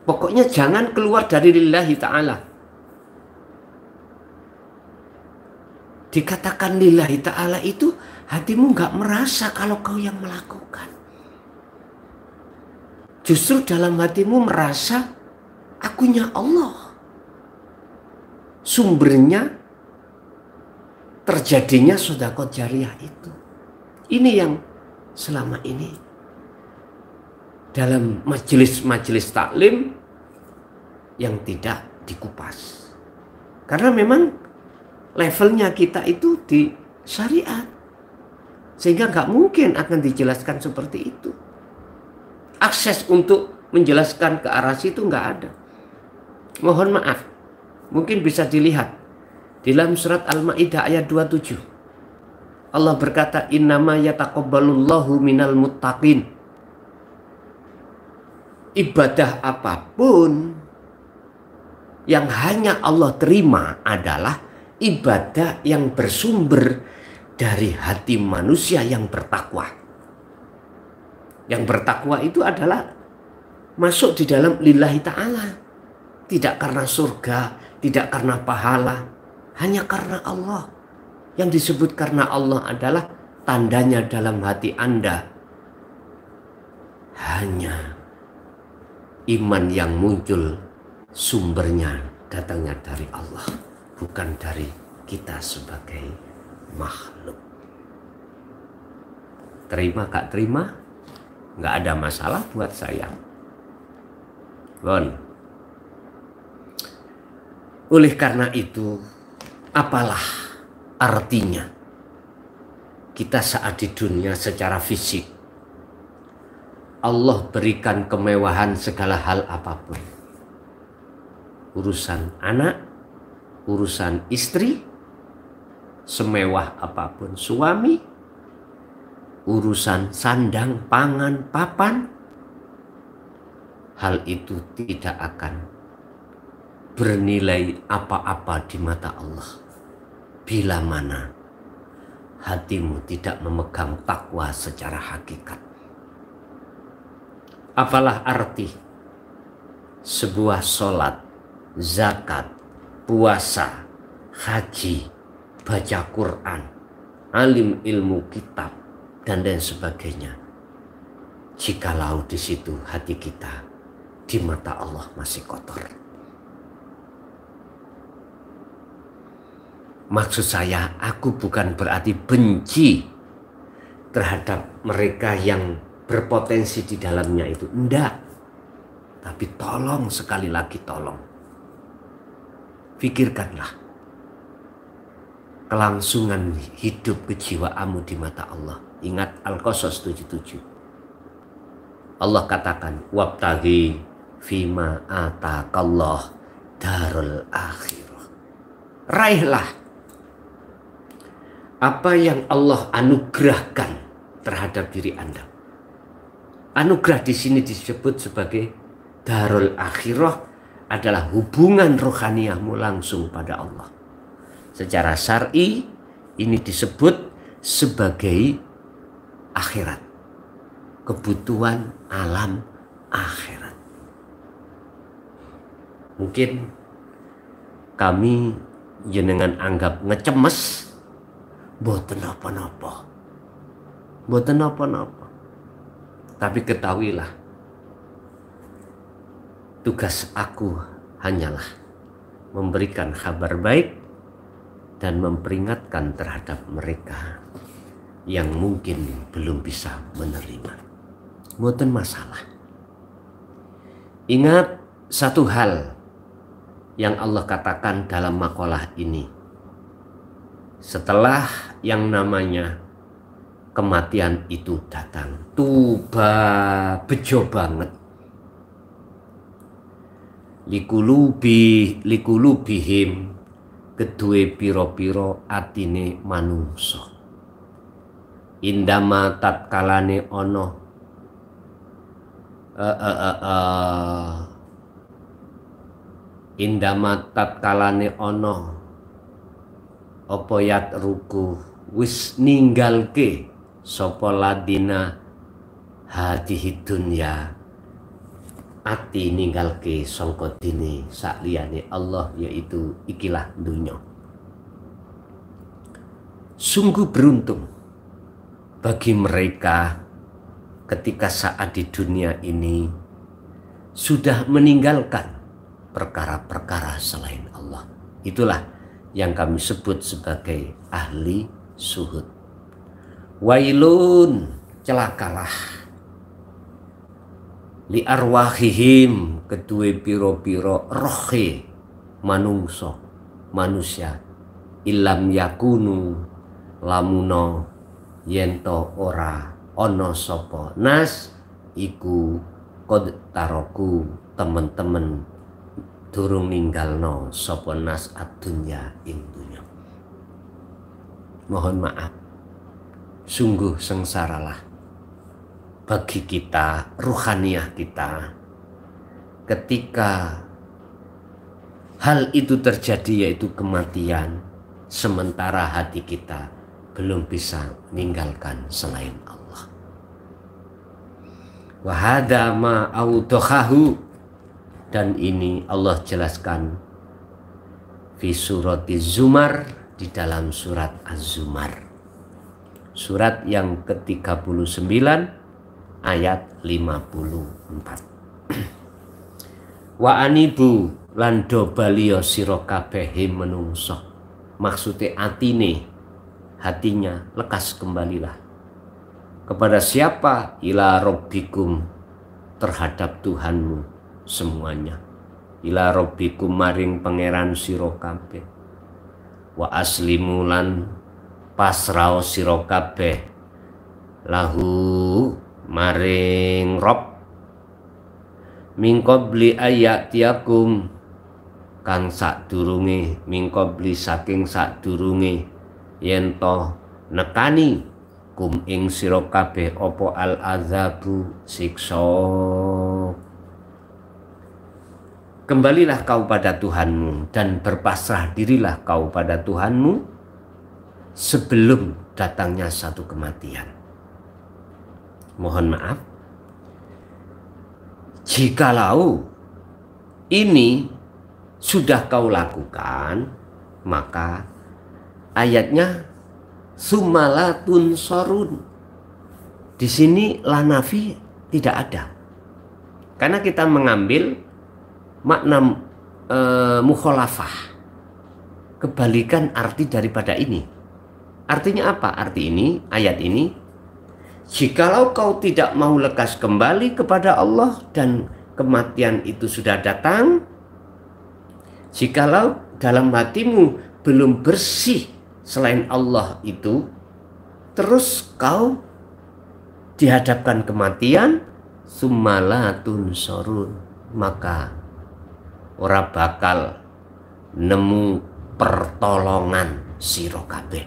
Pokoknya jangan keluar dari lillahi ta'ala. Dikatakan lillahi ta'ala itu hatimu nggak merasa kalau kau yang melakukan. Justru dalam hatimu merasa akunya Allah. Sumbernya terjadinya sedekah jariyah itu. Ini yang selama ini dalam majelis-majelis taklim yang tidak dikupas. Karena memang levelnya kita itu di syariat, sehingga nggak mungkin akan dijelaskan seperti itu. Akses untuk menjelaskan ke arah situ nggak ada. Mohon maaf. Mungkin bisa dilihat di dalam surat Al-Maidah ayat 27. Allah berkata, innama yataqabbalullahu minal muttaqin. Ibadah apapun yang hanya Allah terima adalah ibadah yang bersumber dari hati manusia yang bertakwa. Yang bertakwa itu adalah masuk di dalam lillahi ta'ala. Tidak karena surga, tidak karena pahala, hanya karena Allah. Yang disebut karena Allah adalah tandanya dalam hati Anda hanya iman yang muncul sumbernya datangnya dari Allah, bukan dari kita sebagai makhluk. Terima gak terima, gak ada masalah buat saya. Bon. Oleh karena itu, apalah artinya kita saat di dunia secara fisik Allah berikan kemewahan segala hal apapun. Urusan anak, urusan istri, semewah apapun suami, urusan sandang, pangan, papan, hal itu tidak akan bernilai apa-apa di mata Allah bila mana hatimu tidak memegang takwa secara hakikat. Apalah arti sebuah sholat, zakat, puasa, haji, baca Quran, alim ilmu kitab, dan lain sebagainya, jikalau di situ hati kita di mata Allah masih kotor. Maksud saya, aku bukan berarti benci terhadap mereka yang berpotensi di dalamnya itu, enggak. Tapi tolong, sekali lagi tolong, pikirkanlah kelangsungan hidup kejiwaanmu di mata Allah. Ingat Al-Qasas 77. Allah katakan, wabtaghi fima atakallah darul akhirah. Raihlah apa yang Allah anugerahkan terhadap diri Anda. Anugerah di sini disebut sebagai darul akhirah, adalah hubungan rohaniahmu langsung pada Allah. Secara syar'i ini disebut sebagai akhirat, kebutuhan alam akhirat. Mungkin kami jenengan anggap ngecemes, boten apa-apa, boten apa-apa. Tapi ketahuilah, tugas aku hanyalah memberikan kabar baik dan memperingatkan terhadap mereka yang mungkin belum bisa menerima. Boten masalah. Ingat satu hal yang Allah katakan dalam makalah ini. Setelah yang namanya kematian itu datang, tuba bejo banget, likulubihim kedue piro-piro atine manungso, indama tatkalane ono indama tatkalane ono opoyat ruku wis ninggalke sapa ladina hadihi dunya, ati ninggalke sangka dene sakliyane Allah, yaitu ikilah dunya. Sungguh beruntung bagi mereka ketika saat di dunia ini sudah meninggalkan perkara-perkara selain Allah. Itulah yang kami sebut sebagai ahli suhud. Wailun, celakalah, li arwahihim kedua piro-piro rohe manungso manusia, ilam yakunu lamuno yento ora ono sopo nas iku kod taroku temen-temen durung ninggalno sopo nas adunya ing dunya. Mohon maaf, sungguh sengsaralah bagi kita, ruhaniah kita, ketika hal itu terjadi, yaitu kematian, sementara hati kita belum bisa meninggalkan selain Allah. Wahada ma audohahu, dan ini Allah jelaskan fi surati Zumar, di di dalam surat Az-Zumar. Surat yang ke-39 ayat 54. Wa anibu lan do baliya sira kabeh menungso. Maksudnya hatinya lekas kembalilah. Kepada siapa? Ila rabbikum, terhadap Tuhanmu semuanya. Ila rabbikum maring pangeran sira kabeh. Wa aslimu lan pasrao sira kabeh lahu maring Rob min qabli ayatiakum kang sadurunge, min qabli saking sadurunge yen to nekani kum ing sira kabeh apa al azabu siksa. Kembalilah kau pada Tuhanmu dan berpasrah dirilah kau pada Tuhanmu sebelum datangnya satu kematian. Mohon maaf, jikalau ini sudah kau lakukan, maka ayatnya sumalatun sorun. Di sini lanafi tidak ada, karena kita mengambil makna mukhalafah, kebalikan arti daripada ini. Artinya apa? Arti ini, ayat ini, jikalau kau tidak mau lekas kembali kepada Allah dan kematian itu sudah datang, jikalau dalam hatimu belum bersih selain Allah itu, terus kau dihadapkan kematian, summalatun sorun, maka ora bakal nemu pertolongan sira kabeh.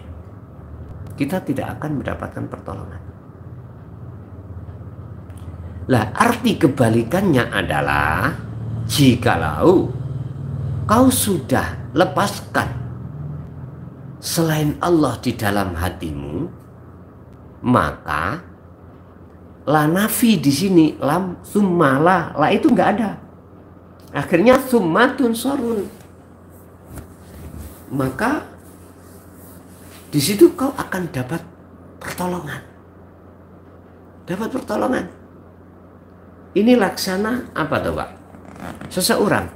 Kita tidak akan mendapatkan pertolongan. Lah, arti kebalikannya adalah jikalau kau sudah lepaskan selain Allah di dalam hatimu, maka lanafi di sini lam summala, la itu nggak ada. Akhirnya summatun sorun. Maka di situ kau akan dapat pertolongan. Dapat pertolongan. Ini laksana apa tuh, Pak? Seseorang.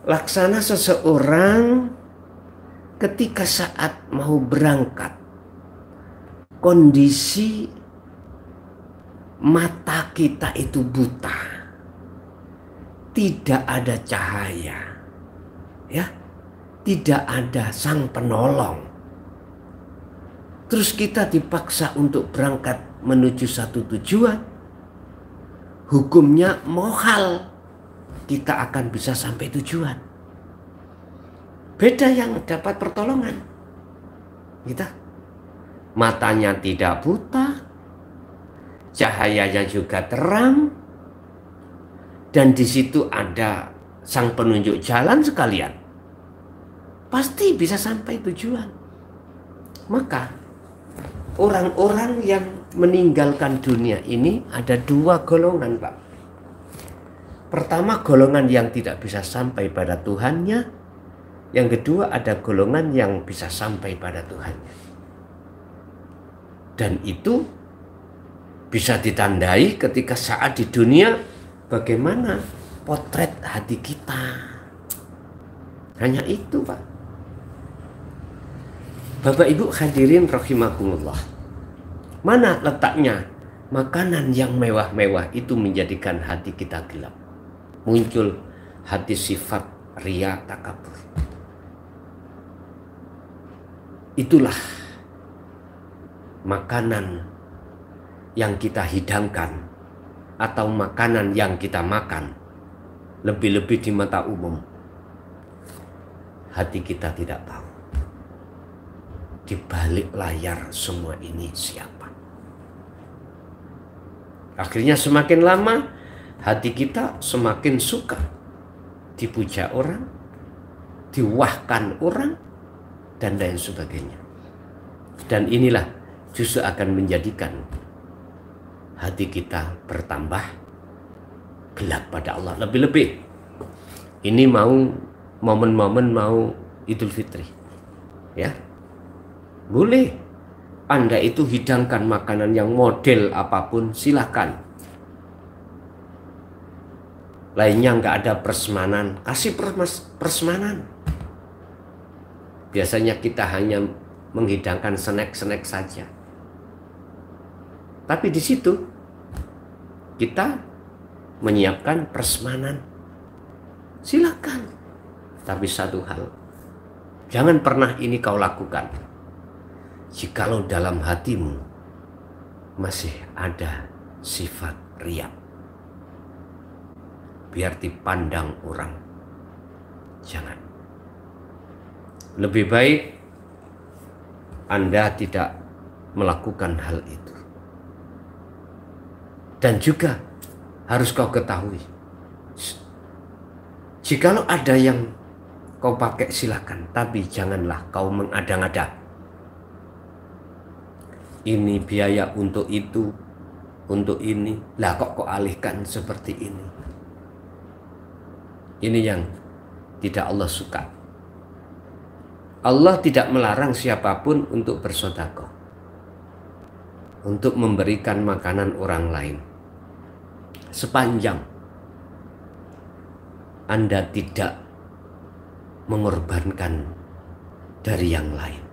Laksana seseorang ketika saat mau berangkat, kondisi mata kita itu buta. Tidak ada cahaya, ya, tidak ada sang penolong. Terus kita dipaksa untuk berangkat menuju satu tujuan. Hukumnya mohal, kita akan bisa sampai tujuan. Beda yang dapat pertolongan. Kita matanya tidak buta, cahayanya juga terang, dan di situ ada sang penunjuk jalan sekalian, pasti bisa sampai tujuan. Maka orang-orang yang meninggalkan dunia ini ada dua golongan, Pak. Pertama, golongan yang tidak bisa sampai pada Tuhannya. Yang kedua, ada golongan yang bisa sampai pada Tuhannya. Dan itu bisa ditandai ketika saat di dunia, bagaimana potret hati kita. Hanya itu, Pak. Bapak Ibu hadirin rahimakumullah. Mana letaknya makanan yang mewah-mewah itu menjadikan hati kita gelap. Muncul hati sifat riya takabur. Itulah makanan yang kita hidangkan atau makanan yang kita makan, lebih-lebih di mata umum. Hati kita tidak tahu di balik layar semua ini siapa. Akhirnya semakin lama hati kita semakin suka dipuja orang, diwahkan orang, dan lain sebagainya. Dan inilah justru akan menjadikan hati kita bertambah gelap pada Allah. Lebih-lebih ini mau momen-momen mau Idul Fitri. Ya. Boleh. Anda itu hidangkan makanan yang model apapun, silahkan. Lainnya nggak ada prasmanan, kasih prasmanan. Biasanya kita hanya menghidangkan snack-snack saja. Tapi di situ kita menyiapkan prasmanan. Silakan. Tapi satu hal, jangan pernah ini kau lakukan jikalau dalam hatimu masih ada sifat riya. Biar dipandang orang. Jangan. Lebih baik Anda tidak melakukan hal itu. Dan juga harus kau ketahui, jikalau ada yang kau pakai silakan, tapi janganlah kau mengada-ngada. Ini biaya untuk itu, untuk ini. Lah kok alihkan seperti ini? Ini yang tidak Allah suka. Allah tidak melarang siapapun untuk bersedekah, untuk memberikan makanan orang lain, sepanjang Anda tidak mengorbankan dari yang lain.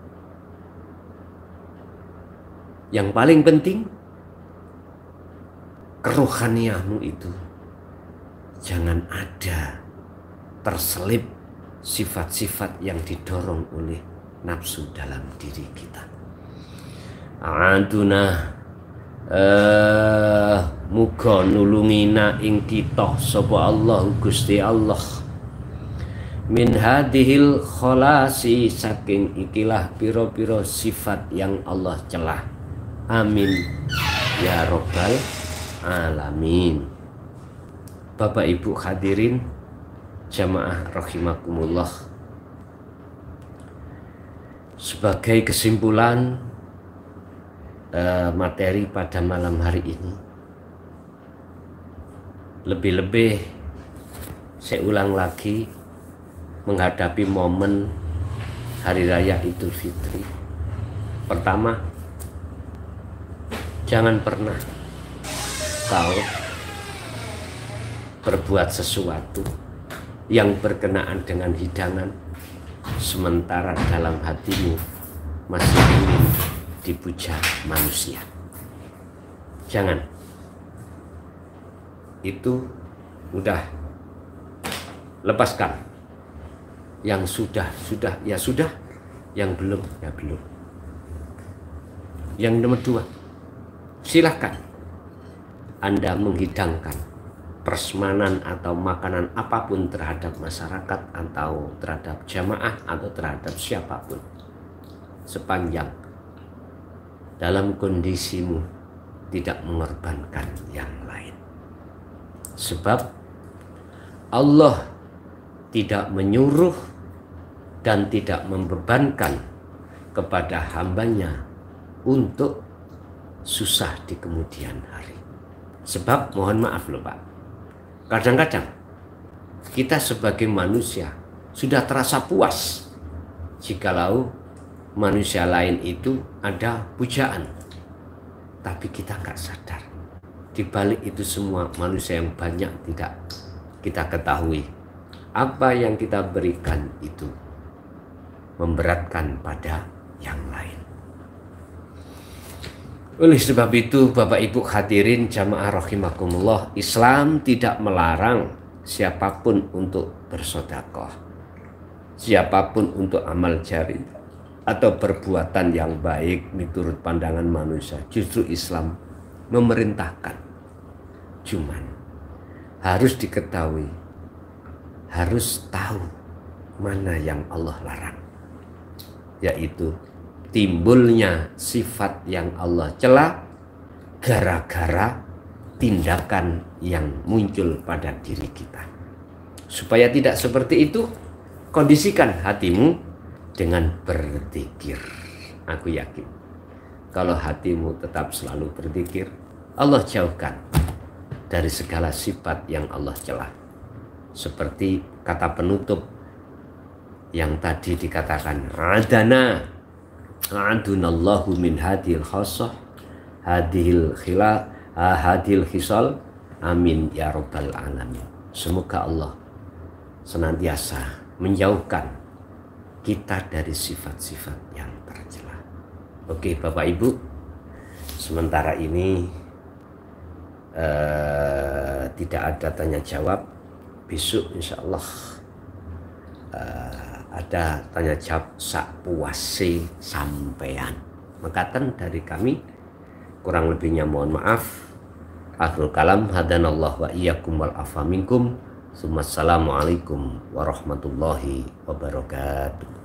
Yang paling penting, kerohaniahmu itu jangan ada terselip sifat-sifat yang didorong oleh nafsu dalam diri kita. Aduna muga nulungina ing kita sapa Allah Gusti Allah min hadhil kholasi, saking ikilah piro-piro sifat yang Allah celah. Amin ya robbal alamin. Bapak Ibu hadirin jamaah rahimakumullah, sebagai kesimpulan materi pada malam hari ini, lebih-lebih saya ulang lagi, menghadapi momen Hari Raya Idul Fitri. Pertama, jangan pernah kau berbuat sesuatu yang berkenaan dengan hidangan sementara dalam hatimu masih ingin dipuja manusia. Jangan. Itu udah, lepaskan. Yang sudah ya sudah, yang belum ya belum. Yang nomor 2, silahkan Anda menghidangkan prasmanan atau makanan apapun terhadap masyarakat atau terhadap jamaah atau terhadap siapapun, sepanjang dalam kondisimu tidak mengorbankan yang lain. Sebab Allah tidak menyuruh dan tidak membebankan kepada hambanya untuk susah di kemudian hari. Sebab mohon maaf loh Pak, kadang-kadang kita sebagai manusia sudah terasa puas jikalau manusia lain itu ada pujaan, tapi kita nggak sadar di balik itu semua manusia yang banyak tidak kita ketahui apa yang kita berikan itu memberatkan pada yang lain. Oleh sebab itu Bapak Ibu hadirin jamaah rahimakumullah, Islam tidak melarang siapapun untuk bersedekah, siapapun untuk amal jari atau perbuatan yang baik menurut pandangan manusia. Justru Islam memerintahkan. Cuman harus diketahui, harus tahu mana yang Allah larang, yaitu timbulnya sifat yang Allah cela gara-gara tindakan yang muncul pada diri kita. Supaya tidak seperti itu, kondisikan hatimu dengan berzikir. Aku yakin kalau hatimu tetap selalu berzikir, Allah jauhkan dari segala sifat yang Allah cela. Seperti kata penutup yang tadi dikatakan adunallahu min hadil khasah hadil khisal, amin ya rabbal alamin. Semoga Allah senantiasa menjauhkan kita dari sifat-sifat yang tercela. Oke Bapak Ibu, sementara ini tidak ada tanya jawab. Besok insya Allah ada tanya jawab sapuase sampean. Mekaten dari kami, kurang lebihnya mohon maaf. Akhirul kalam, hadanallah wa iyyakum wal afa minkum. Assalamualaikum warahmatullahi wabarakatuh.